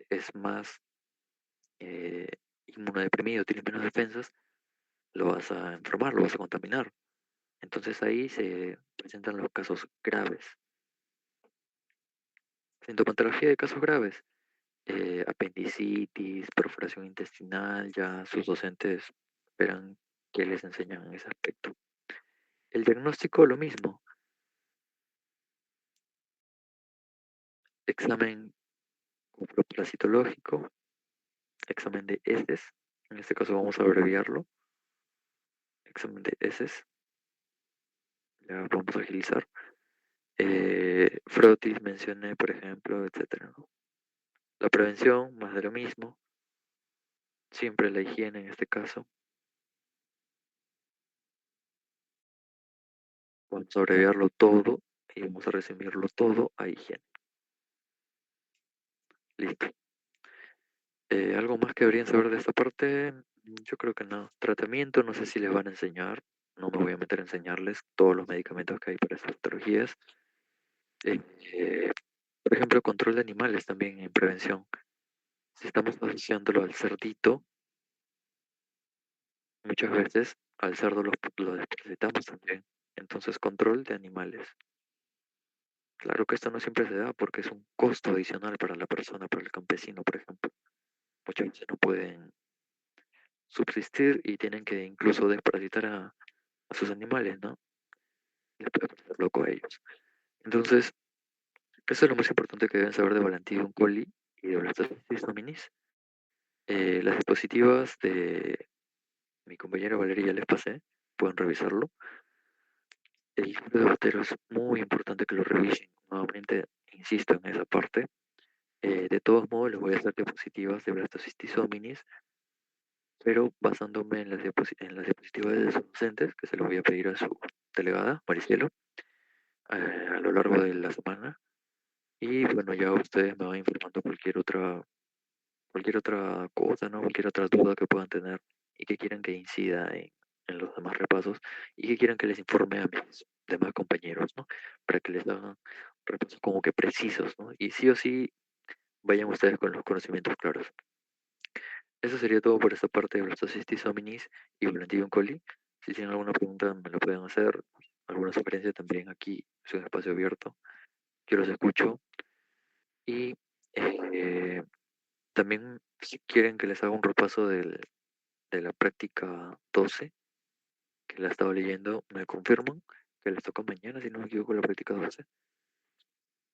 es más eh, inmunodeprimido, tiene menos defensas, lo vas a enfermar, lo vas a contaminar. Entonces ahí se presentan los casos graves. Sintomatología de casos graves, apendicitis, perforación intestinal, ya sus docentes esperan que les enseñan en ese aspecto. El diagnóstico, lo mismo, examen parasitológico, examen de heces, en este caso vamos a abreviarlo, examen de heces, ya vamos a agilizar. Frotis mencioné, por ejemplo, etcétera, ¿no? La prevención, más de lo mismo, siempre la higiene en este caso. Vamos a abreviarlo todo y vamos a resumirlo todo a higiene. Listo. ¿Algo más que deberían saber de esta parte? Yo creo que no. Tratamiento, no sé si les van a enseñar. No me voy a meter a enseñarles todos los medicamentos que hay para estas patologías. Eh, eh, por ejemplo, control de animales también en prevención. Si estamos asociándolo al cerdito, muchas veces al cerdo lo desparasitamos también. Entonces, control de animales. Claro que esto no siempre se da porque es un costo adicional para la persona, para el campesino, por ejemplo. Muchas veces no pueden subsistir y tienen que incluso desparasitar a sus animales, ¿no? Les puede parecer loco a ellos. Entonces, eso es lo más importante que deben saber de Valentino coli y de Blastocystis hominis. Las dispositivas de mi compañera Valeria ya les pasé, pueden revisarlo. El libro de Botero es muy importante que lo revisen. Nuevamente, insisto en esa parte. De todos modos, les voy a hacer diapositivas de Blastocystis hominis, pero basándome en las diapositivas de sus docentes, que se los voy a pedir a su delegada, Maricielo, a lo largo de la semana. Y bueno, ya ustedes me van informando cualquier otra cosa, ¿no? Cualquier otra duda que puedan tener y que quieran que incida en los demás repasos y que quieran que les informe a mis demás compañeros, ¿no? Para que les hagan repasos como que precisos, ¿no? Y sí o sí vayan ustedes con los conocimientos claros. Eso sería todo por esta parte de Blastocystis hominis y Volantium coli. Si tienen alguna pregunta me lo pueden hacer, alguna sugerencia también aquí es un espacio abierto. Yo los escucho y eh, también si quieren que les haga un repaso de la práctica 12 que la he estado leyendo, me confirman que les toca mañana, si no me equivoco, la práctica 12.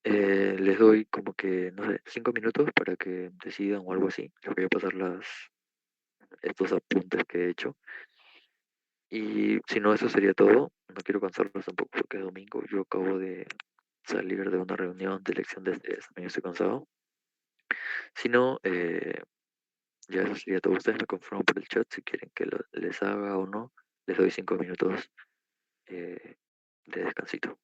Les doy como que, no sé, 5 minutos para que decidan o algo así. Les voy a pasar estos apuntes que he hecho. Y si no, eso sería todo. No quiero cansarlos tampoco porque es domingo. Yo acabo de salir de una reunión de elección de este, también estoy cansado. Si no, ya eso sería todo. Ustedes me confirman por el chat si quieren que les haga o no. Les doy 5 minutos eh, de descansito.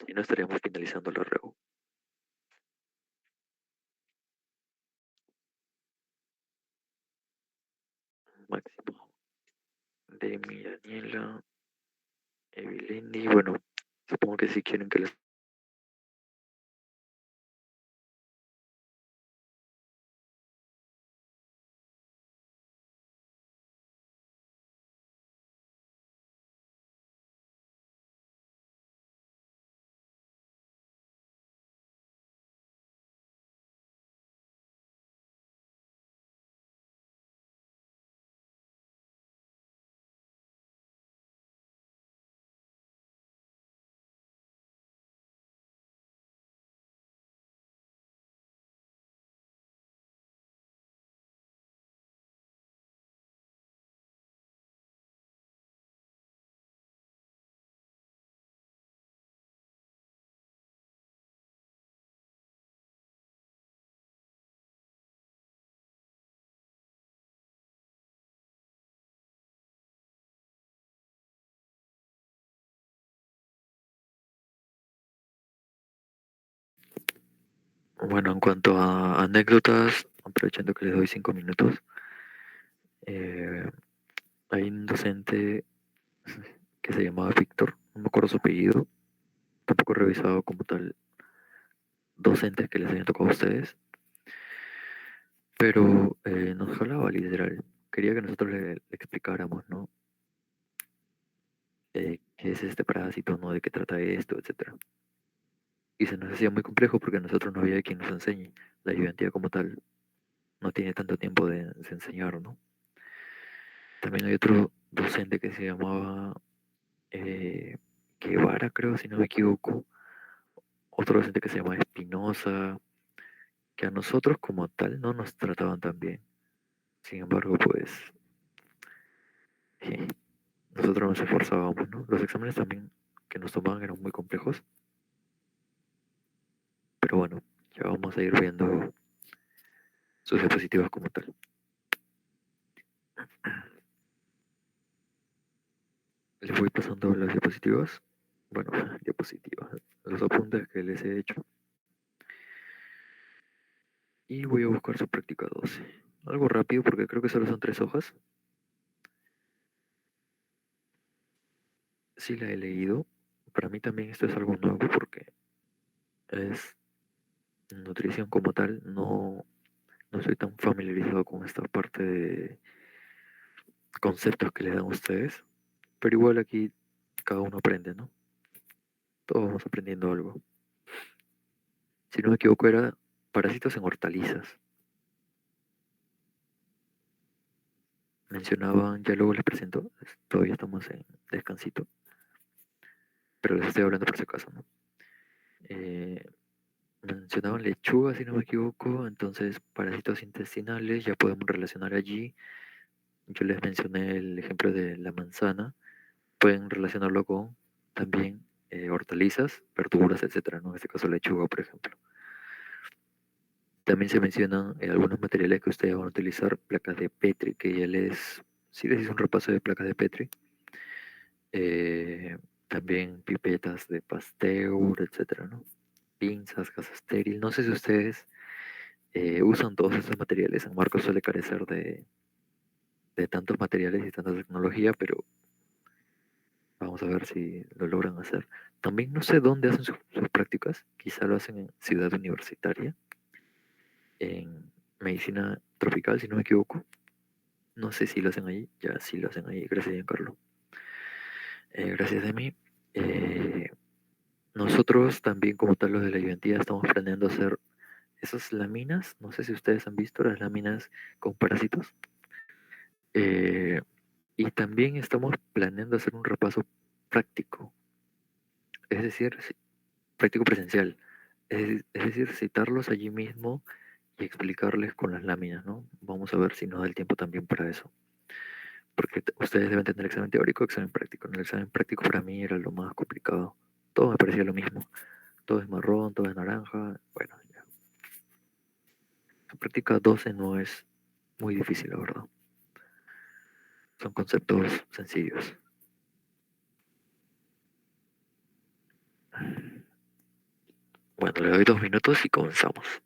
Y no estaríamos finalizando la reu. Máximo. Demi, Daniela, Evilendi. Bueno, supongo que si quieren que les... Bueno, en cuanto a anécdotas, aprovechando que les doy 5 minutos, eh, hay un docente que se llamaba Víctor, no me acuerdo su apellido, tampoco he revisado como tal docentes que les hayan tocado a ustedes, pero nos hablaba literal, quería que nosotros le explicáramos, ¿no? ¿Qué es este parásito, ¿no? ¿De qué trata esto, etcétera? Y se nos hacía muy complejo porque nosotros no había quien nos enseñe. La ayudantía como tal no tiene tanto tiempo de enseñar, ¿no? También hay otro docente que se llamaba Guevara, creo, si no me equivoco. Otro docente que se llama Espinosa, que a nosotros como tal no nos trataban tan bien. Sin embargo, pues eh, nosotros nos esforzábamos, ¿no? Los exámenes también que nos tomaban eran muy complejos, pero bueno, ya vamos a ir viendo sus diapositivas como tal. Les voy pasando las diapositivas, bueno, diapositivas, los apuntes que les he hecho y voy a buscar su práctica 12. Algo rápido porque creo que solo son 3 hojas. Sí la he leído. Para mí también esto es algo nuevo porque es nutrición como tal. No soy tan familiarizado con esta parte de conceptos que les dan ustedes. Pero igual aquí cada uno aprende, ¿no? Todos vamos aprendiendo algo. Si no me equivoco era parásitos en hortalizas. Mencionaban, ya luego les presento, todavía estamos en descansito, pero les estoy hablando por si acaso, ¿no? Eh, Mencionaban lechuga, si no me equivoco, entonces parásitos intestinales, ya podemos relacionar allí. Yo les mencioné el ejemplo de la manzana, pueden relacionarlo con también hortalizas, verduras, etcétera, ¿no? En este caso lechuga, por ejemplo. También se mencionan algunos materiales que ustedes van a utilizar, placas de Petri, que ya sí les hice un repaso de placas de Petri. También pipetas de Pasteur, etcétera, ¿no? Pinzas, gas estéril. No sé si ustedes usan todos estos materiales. San Marcos suele carecer de tantos materiales y tanta tecnología, pero vamos a ver si lo logran hacer. También no sé dónde hacen sus prácticas. Quizá lo hacen en Ciudad Universitaria, en medicina tropical, si no me equivoco. No sé si lo hacen ahí. Ya sí lo hacen ahí. Gracias, Giancarlo. Gracias, Demi. Eh, Nosotros también, como tal, los de la identidad, estamos planeando hacer esas láminas. No sé si ustedes han visto las láminas con parásitos. Eh, y también estamos planeando hacer un repaso práctico, es decir, práctico presencial. Es decir, citarlos allí mismo y explicarles con las láminas, ¿no? Vamos a ver si nos da el tiempo también para eso. Porque ustedes deben tener examen teórico y examen práctico. En el examen práctico para mí era lo más complicado. Todo me parecía lo mismo. Todo es marrón, todo es naranja. Bueno, ya. La práctica 12 no es muy difícil, la verdad. Son conceptos sencillos. Bueno, le doy 2 minutos y comenzamos.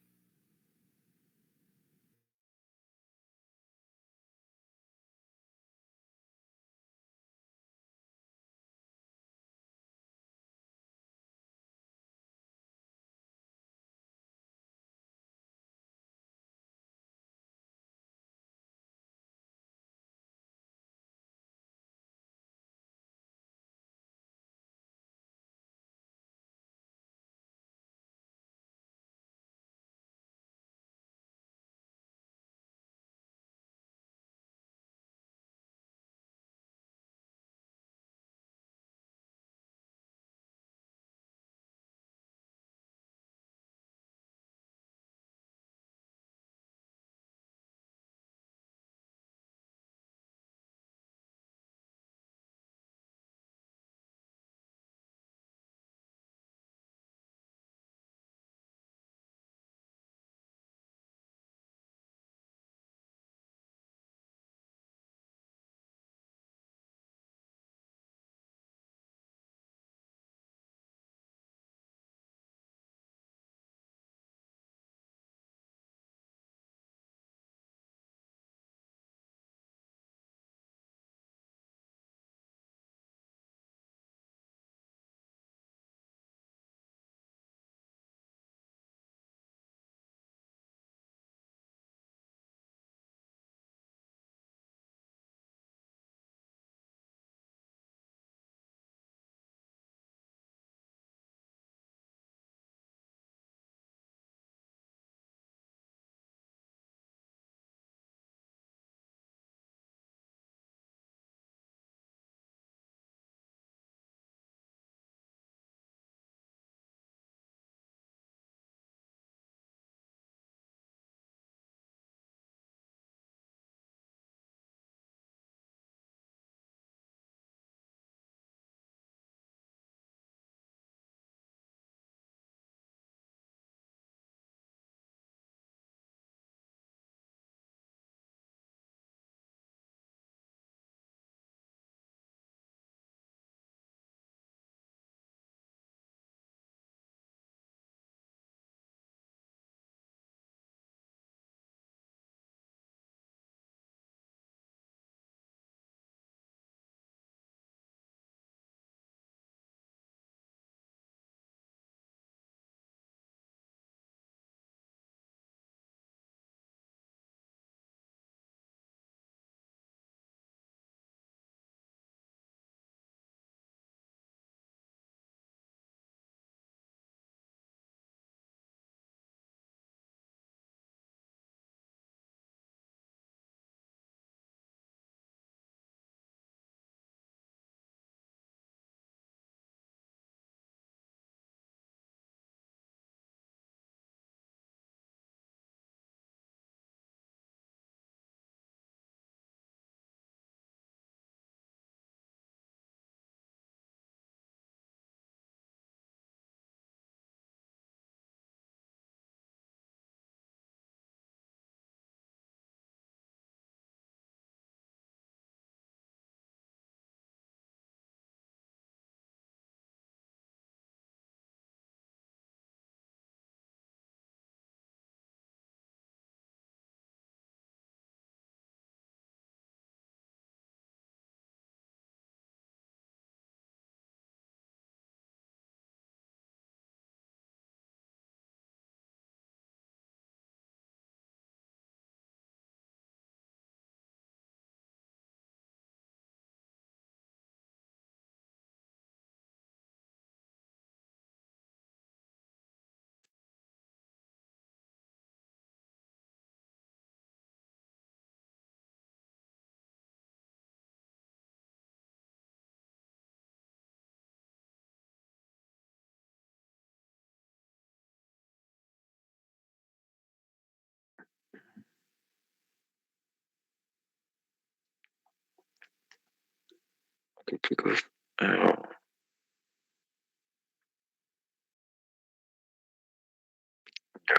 Ok, chicos.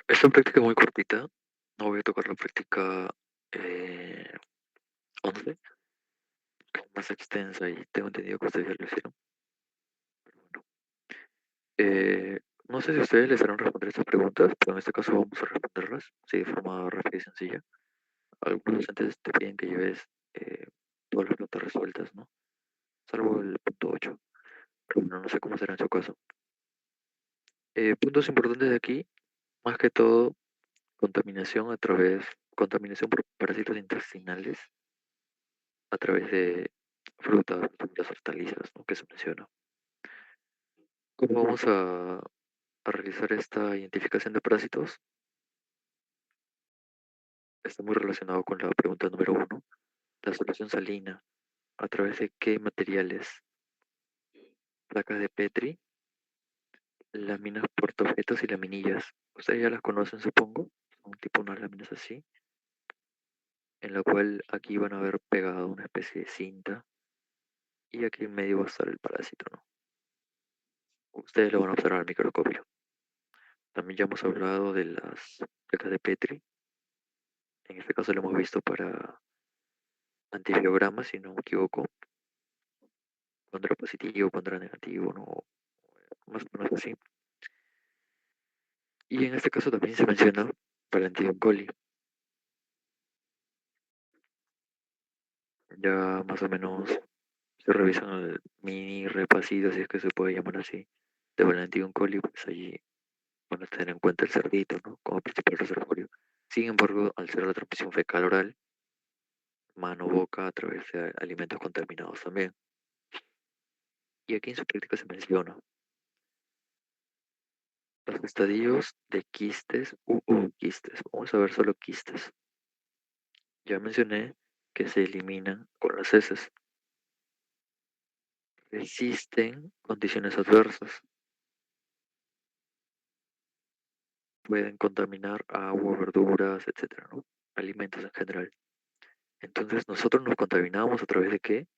Esta práctica es muy cortita. No voy a tocar la práctica eh, 11, que es más extensa y tengo entendido que ustedes ya lo hicieron. Bueno, no sé si ustedes les harán responder estas preguntas, pero en este caso vamos a responderlas, sí, de forma rápida y sencilla. Algunos docentes te piden que lleves eh, todas las preguntas resueltas, ¿no? Salvo el punto 8, pero bueno, no sé cómo será en su caso. Puntos importantes de aquí, más que todo, contaminación por parásitos intestinales a través de frutas, verduras, hortalizas, ¿no? Que se menciona. ¿Cómo vamos a realizar esta identificación de parásitos? Está muy relacionado con la pregunta número uno. La solución salina, ¿a través de qué materiales? Placas de Petri, láminas portofetos y laminillas. Ustedes ya las conocen, supongo. Son tipo unas láminas así, en la cual aquí van a ver pegado una especie de cinta y aquí en medio va a estar el parásito, ¿no? Ustedes lo van a observar al microscopio. También ya hemos hablado de las placas de Petri. En este caso lo hemos visto para antibiogramas, si no me equivoco, cuando era positivo, cuando era negativo, ¿no? Más o menos así. Y en este caso también se menciona para el antídoto coli. Ya más o menos se revisan el mini repasito, si es que se puede llamar así, de Valentín Coli, pues allí van a tener en cuenta el cerdito, ¿no? Como principal reservorio. Sin embargo, al ser la transmisión fecal oral, mano boca a través de alimentos contaminados también. Y aquí en su práctica se menciona los estadios de quistes quistes. Vamos a ver solo quistes. Ya mencioné que se eliminan con las heces. Resisten condiciones adversas. Pueden contaminar agua, verduras, etcétera, ¿no? Alimentos en general. Entonces nosotros nos contaminamos a través de qué?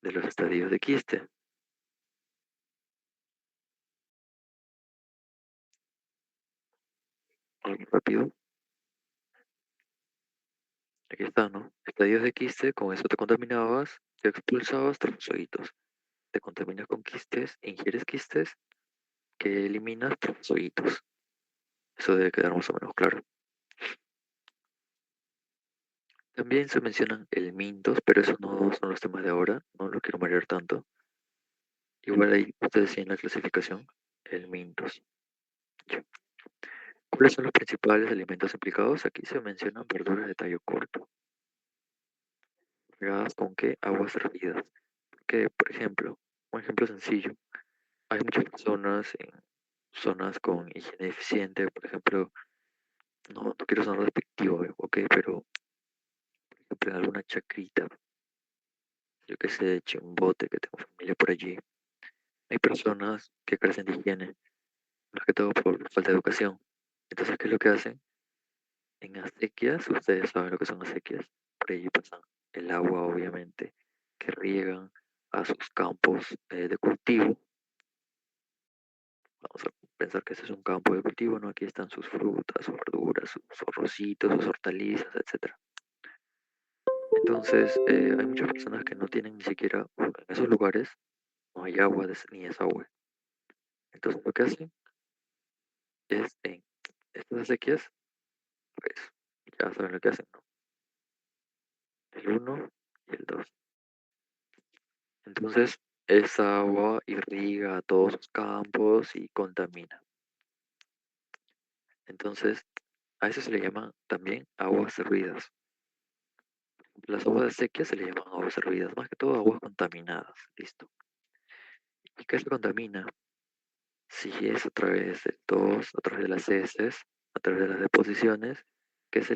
De los estadios de quiste. Algo rápido. Aquí está, ¿no? Estadios de quiste, con eso te contaminabas, te expulsabas trozoitos. Te contaminas con quistes, ingieres quistes, que eliminas trozoitos. Eso debe quedar más o menos claro. También se mencionan elementos, pero esos no son los temas de ahora, no lo quiero marear tanto. Igual ahí ustedes tienen la clasificación, elementos. Ya. ¿Cuáles son los principales alimentos implicados? Aquí se mencionan verduras de tallo corto, regadas con qué? Aguas hervidas. Que, por ejemplo, un ejemplo sencillo, hay muchas personas en zonas con higiene deficiente, por ejemplo, no quiero sonar despectivo, ok, pero por ejemplo en alguna chacrita, yo que sé, de Chimbote, que tengo familia por allí, hay personas que carecen de higiene, más que todo por falta de educación. Entonces, ¿qué es lo que hacen? En acequias, ustedes saben lo que son acequias, por allí pasan el agua, obviamente, que riegan a sus campos de cultivo. Vamos a pensar que ese es un campo de cultivo, ¿no? Aquí están sus frutas, sus verduras, sus arrocitos, sus hortalizas, etcétera. Entonces, hay muchas personas que no tienen ni siquiera, en esos lugares, no hay agua ni desagüe. Entonces, lo que hacen es, en estas acequias, pues, ya saben lo que hacen, ¿no? El uno y el 2. Entonces, esa agua irriga a todos los campos y contamina. Entonces, a eso se le llama también aguas servidas. Las aguas de sequía se le llaman aguas hervidas, más que todo aguas contaminadas, listo. ¿Y qué se contamina? Si es a través del tos, a través de las heces, a través de las deposiciones, que se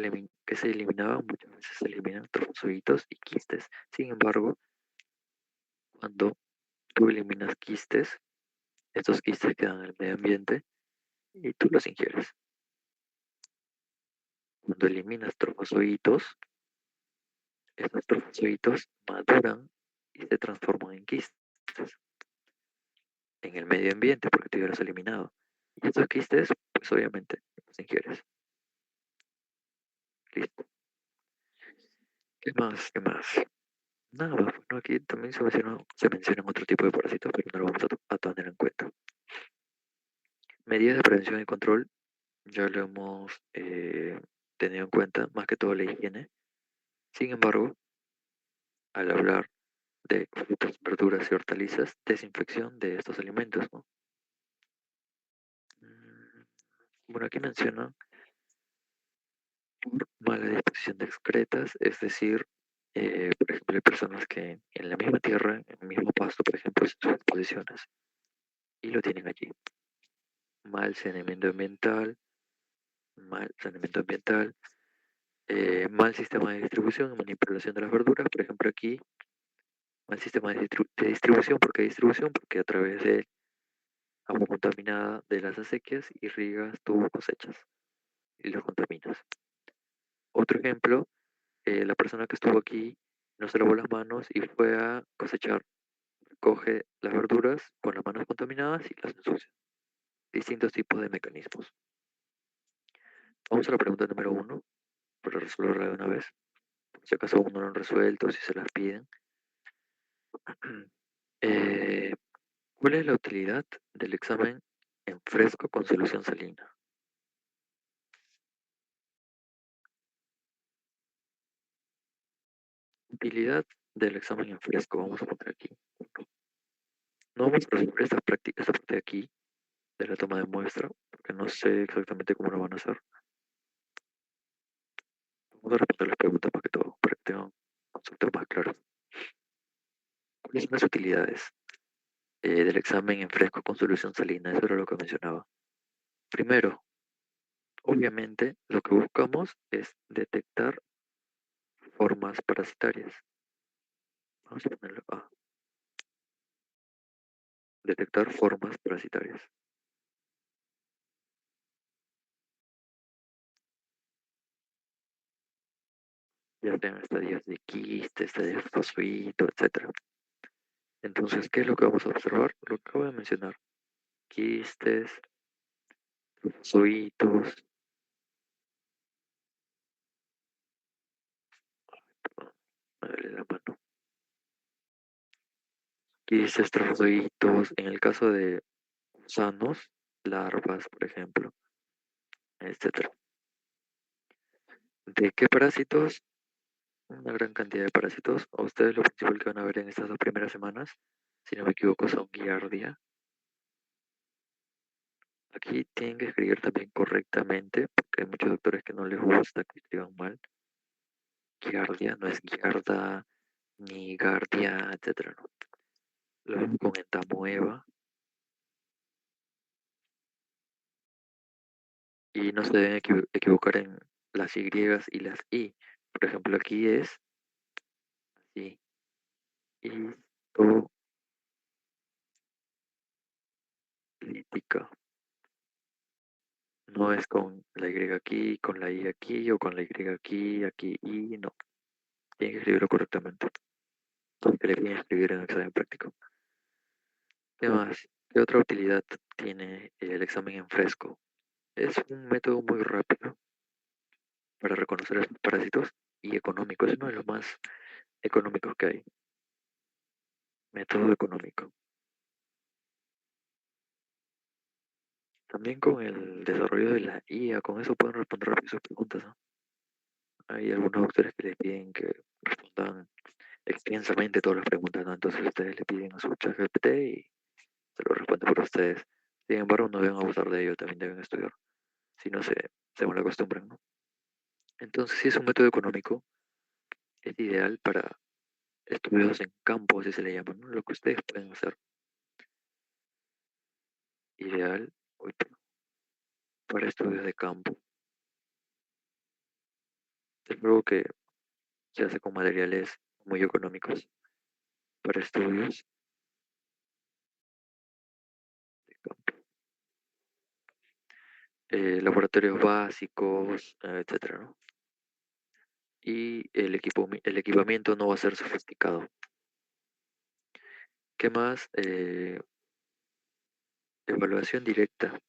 eliminaban, muchas veces se eliminan trozoitos y quistes. Sin embargo, cuando tú eliminas quistes, estos quistes quedan en el medio ambiente y tú los ingieres. Cuando eliminas trofozoitos, Estos trofozoitos maduran y se transforman en quistes en el medio ambiente porque tú ya los has eliminado. Y estos quistes, pues obviamente, los ingieres. Listo. ¿Qué más? ¿Qué más? Nada más. Bueno, aquí también se mencionan otro tipo de parásitos, pero no lo vamos a tener en cuenta. Medidas de prevención y control, ya lo hemos tenido en cuenta, más que todo la higiene. Sin embargo, al hablar de frutas, verduras y hortalizas, desinfección de estos alimentos, ¿no? Mm, Bueno, aquí menciona por mala disposición de excretas, es decir, por ejemplo, hay personas que en la misma tierra, en el mismo pasto, por ejemplo, hacen sus exposiciones y lo tienen allí. Mal saneamiento ambiental, mal sistema de distribución y manipulación de las verduras, por ejemplo, aquí, mal sistema de distribución, ¿por qué distribución? Porque a través de agua contaminada de las acequias irrigas tus cosechas y los contaminas. Otro ejemplo, la persona que estuvo aquí no se lavó las manos y fue a cosechar, coge las verduras con las manos contaminadas y las ensucia. Distintos tipos de mecanismos. Vamos a la pregunta número uno, para resolverla de una vez. Si acaso aún no lo han resuelto, si se las piden. Eh, ¿Cuál es la utilidad del examen en fresco con solución salina? Utilidad del examen en fresco, vamos a poner aquí. No vamos a resolver esta parte de aquí, de la toma de muestra, porque no sé exactamente cómo lo van a hacer. Vamos a responder las preguntas más que todo, para que tengan conceptos más claros. ¿Cuáles son las utilidades del examen en fresco con solución salina? Eso era lo que mencionaba. Primero, obviamente, lo que buscamos es detectar formas parasitarias. Vamos a ponerlo A. Detectar formas parasitarias. Ya sean estadios de quiste, estadios de fosfito, etc. Entonces, ¿qué es lo que vamos a observar? Lo que acabo de mencionar. Quistes, fosfoitos, me duele la mano. Quistes, trofozoitos, en el caso de gusanos, larvas, por ejemplo, etc. ¿De qué parásitos? Una gran cantidad de parásitos. A ustedes lo principal que van a ver en estas 2 primeras semanas, si no me equivoco, son Giardia. Aquí tienen que escribir también correctamente, porque hay muchos doctores que no les gusta que escriban mal. Giardia no es Giarda, ni Gardia, etc. ¿no? Lo mismo con Entamoeba. Y no se deben equivocar en las Y y las I. Por ejemplo, aquí es así. Histolítica. No es con la Y aquí, con la I aquí, o con la Y aquí, y no. Tienen que escribirlo correctamente. Que le piden escribir en el examen práctico. ¿Qué más? ¿Qué otra utilidad tiene el examen en fresco? Es un método muy rápido para reconocer estos parásitos y económico. Es uno de los más económicos que hay. Método económico. También con el desarrollo de la IA, con eso pueden responder rápido sus preguntas, ¿no? Hay algunos doctores que les piden que respondan extensamente todas las preguntas, ¿no? Entonces ustedes le piden a su chat GPT y se lo responde por ustedes. Sin embargo, no deben abusar de ello, también deben estudiar. Si no se mal acostumbran, ¿no? Entonces, si es un método económico, es ideal para estudios en campo, así se le llama, ¿no? Lo que ustedes pueden hacer. Ideal uy, para estudios de campo. Es algo que se hace con materiales muy económicos para estudios de campo. Laboratorios básicos, etcétera, ¿no? y el equipamiento no va a ser sofisticado. ¿Qué más? Evaluación directa.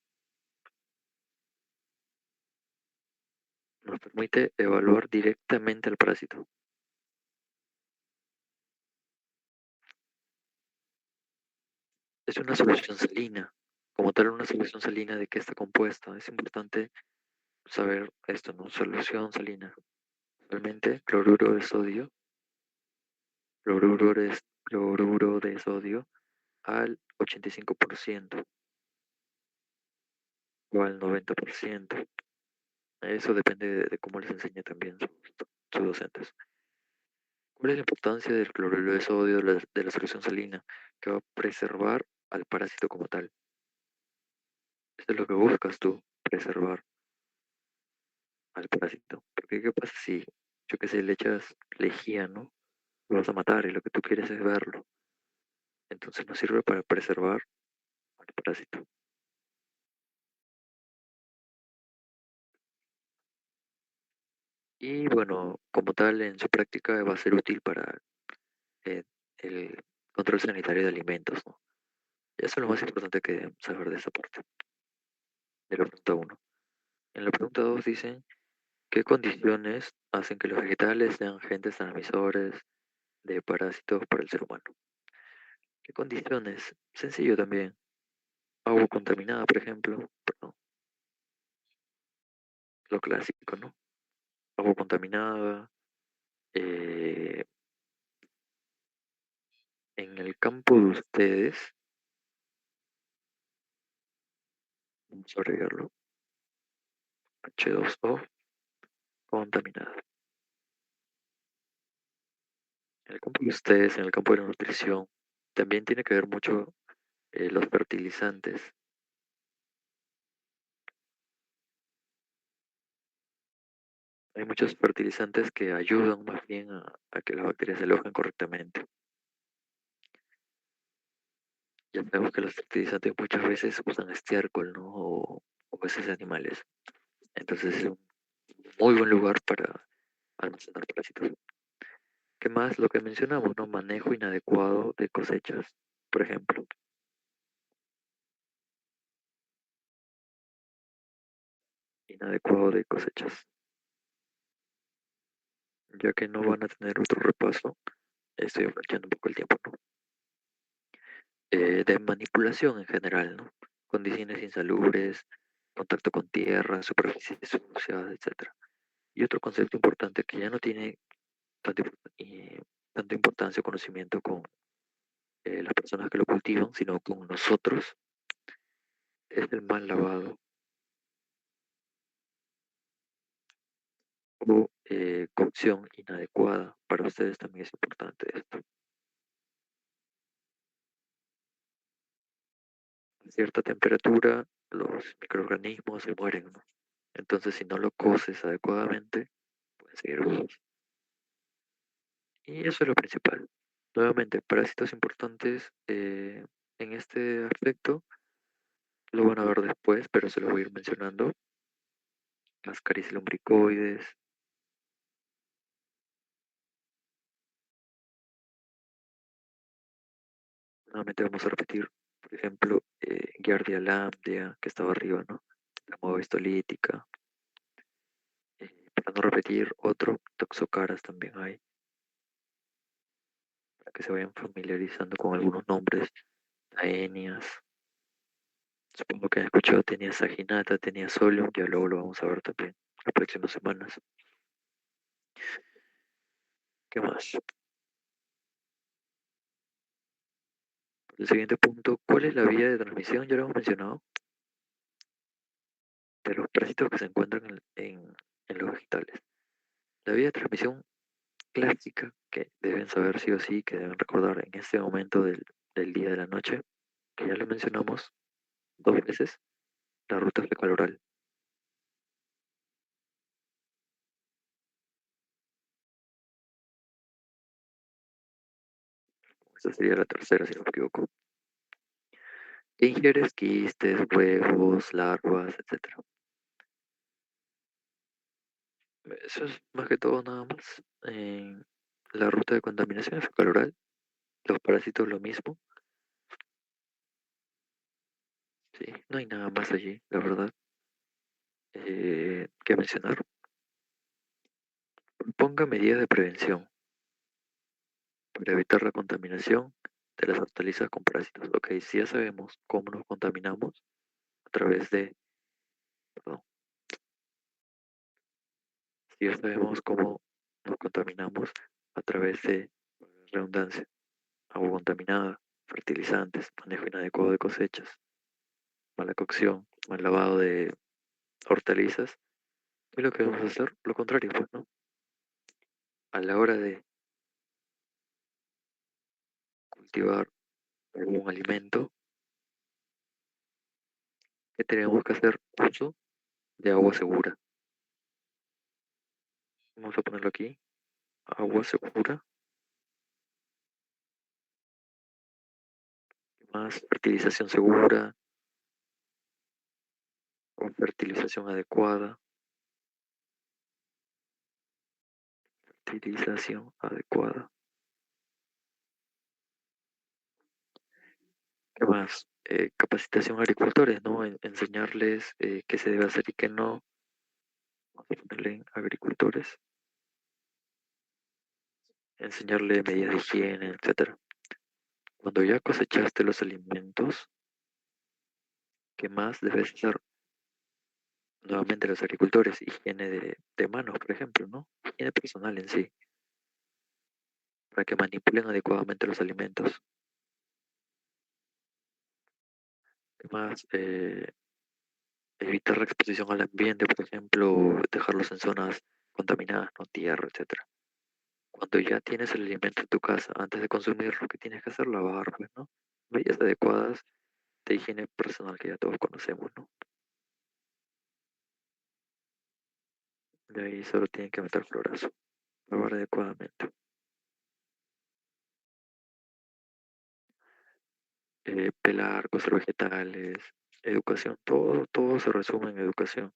Nos permite evaluar directamente al parásito. Es una solución salina. Como tal, una solución salina, ¿de qué está compuesta? Es importante saber esto, ¿no? Solución salina. Realmente, cloruro de sodio al 85% o al 90%. Eso depende de cómo les enseñe también sus docentes. ¿Cuál es la importancia del cloruro de sodio de la solución salina? Que va a preservar al parásito como tal. Eso es lo que buscas tú, preservar al parásito. Porque ¿qué pasa si, yo qué sé, le echas lejía, ¿no? Lo vas a matar y lo que tú quieres es verlo. Entonces no sirve para preservar al parásito. Y bueno, como tal, en su práctica va a ser útil para eh, el control sanitario de alimentos, ¿no? Y eso es lo más importante que debemos saber de esa parte, de la pregunta uno. En la pregunta 2 dicen, ¿qué condiciones hacen que los vegetales sean agentes transmisores de parásitos para el ser humano? ¿Qué condiciones? Sencillo también. Agua contaminada, por ejemplo. Perdón, lo clásico, ¿no? Agua contaminada. eh, en el campo de ustedes, vamos a agregarlo, H2O contaminada. En el campo de ustedes, en el campo de la nutrición, también tiene que ver mucho los fertilizantes. Hay muchos fertilizantes que ayudan más bien a que las bacterias se alojen correctamente. Ya sabemos que los fertilizantes muchas veces usan estiércol, ¿no? O heces de animales. Entonces es un muy buen lugar para almacenar parásitos. ¿Qué más? Lo que mencionamos, ¿no? Manejo inadecuado de cosechas, por ejemplo. Inadecuado de cosechas. Ya que no van a tener otro repaso, estoy aprovechando un poco el tiempo, ¿no? De manipulación en general, ¿no? Condiciones insalubres, contacto con tierra, superficies sucias, etcétera. Y otro concepto importante que ya no tiene tanta, tanta importancia o conocimiento con las personas que lo cultivan, sino con nosotros, es el mal lavado o cocción inadecuada. Para ustedes también es importante esto. A cierta temperatura, los microorganismos se mueren, ¿no? Entonces, si no lo coces adecuadamente, pueden seguir vivos. Y eso es lo principal. Nuevamente, parásitos importantes en este aspecto lo van a ver después, pero se los voy a ir mencionando. Ascaris lumbricoides. Nuevamente vamos a repetir, por ejemplo, Giardia lamblia, que estaba arriba, ¿no? La moda histolítica. Para no repetir, otro, Toxocaras también hay, para que se vayan familiarizando con algunos nombres. Taenias. Supongo que han escuchado, tenía Saginata, tenía Solium, ya luego lo vamos a ver también las próximas semanas. ¿Qué más? El siguiente punto, ¿cuál es la vía de transmisión? Ya lo hemos mencionado, de los parásitos que se encuentran en los vegetales. La vía de transmisión clásica que deben saber sí o sí, que deben recordar en este momento del día de la noche, que ya lo mencionamos dos veces, la ruta fecal oral. Esa sería la tercera, si no me equivoco. ¿Qué ingieres? Quistes, huevos, larvas, etcétera. Eso es más que todo nada más. La ruta de contaminación es fecal oral, los parásitos lo mismo, sí, no hay nada más allí, la verdad, que mencionar. Ponga medidas de prevención para evitar la contaminación de las hortalizas con parásitos. Ok, si ya sabemos cómo nos contaminamos a través de, perdón, si ya sabemos cómo nos contaminamos a través de, redundancia, agua contaminada, fertilizantes, manejo inadecuado de cosechas, mala cocción, mal lavado de hortalizas, y lo que vamos a hacer, lo contrario, pues, ¿no? A la hora de cultivar algún alimento, que tenemos que hacer uso de agua segura. Vamos a ponerlo aquí, agua segura, más fertilización segura, con fertilización adecuada, fertilización adecuada. ¿Qué más? Capacitación a agricultores, ¿no? Enseñarles qué se debe hacer y qué no. Vamos a ponerle en agricultores, enseñarle medidas de higiene, etcétera. Cuando ya cosechaste los alimentos, ¿qué más debes hacer? Nuevamente los agricultores, higiene de manos, por ejemplo, ¿no? Higiene personal en sí, para que manipulen adecuadamente los alimentos. ¿Qué más? Evitar la exposición al ambiente, por ejemplo, dejarlos en zonas contaminadas, ¿no? Tierra, etcétera. Cuando ya tienes el alimento en tu casa, antes de consumirlo, ¿qué tienes que hacer? Lavar, pues, ¿no? Medidas adecuadas de higiene personal que ya todos conocemos, ¿no? De ahí solo tienen que meter florazo, lavar adecuadamente. Pelar, cocer vegetales, educación, todo se resume en educación.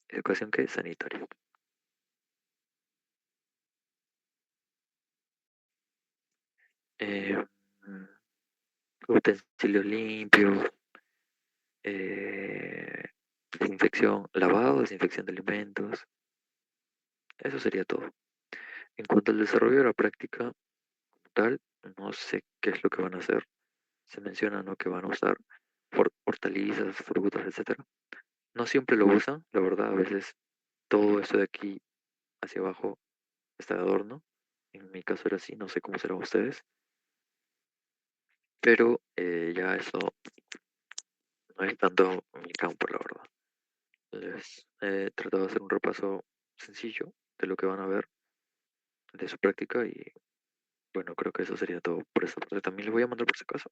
¿Educación qué? Sanitaria. Eh, mm, Utensilios limpios, eh, desinfección, lavado, desinfección de alimentos, eso sería todo. En cuanto al desarrollo de la práctica como tal, no sé qué es lo que van a hacer. Se menciona, ¿no? Que van a usar hortalizas, frutas, etcétera. No siempre lo usan, la verdad, a veces todo esto de aquí hacia abajo está de adorno. En mi caso era así, no sé cómo serán ustedes, pero ya eso no es tanto mi campo, la verdad. Les he tratado de hacer un repaso sencillo de lo que van a ver de su práctica y bueno, creo que eso sería todo por esta parte. También les voy a mandar por si acaso,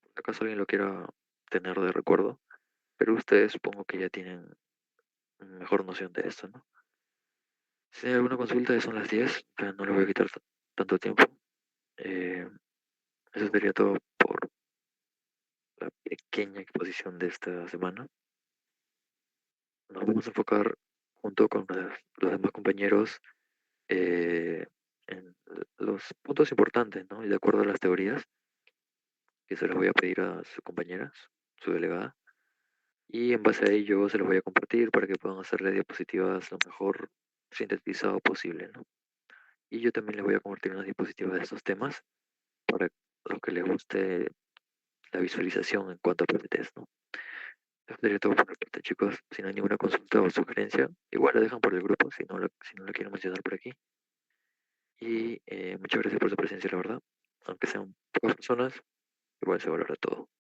por si acaso alguien lo quiera tener de recuerdo, pero ustedes supongo que ya tienen mejor noción de esto, ¿no? Si hay alguna consulta, ya son las 10, ya no les voy a quitar tanto tiempo. Eh, Eso sería todo por la pequeña exposición de esta semana. Nos vamos a enfocar junto con los demás compañeros eh, en los puntos importantes, ¿no? Y de acuerdo a las teorías, que se las voy a pedir a su compañera, su delegada, y en base a ello se los voy a compartir para que puedan hacerle diapositivas lo mejor sintetizado posible, ¿no? Y yo también les voy a compartir unas diapositivas de estos temas para los que les guste la visualización en cuanto a PPTs, ¿no? Eso sería todo por mi parte, chicos. Si no hay ninguna consulta o sugerencia, igual la dejan por el grupo si no lo quieren mencionar por aquí. Y muchas gracias por su presencia, la verdad. Aunque sean pocas personas, igual se valora todo.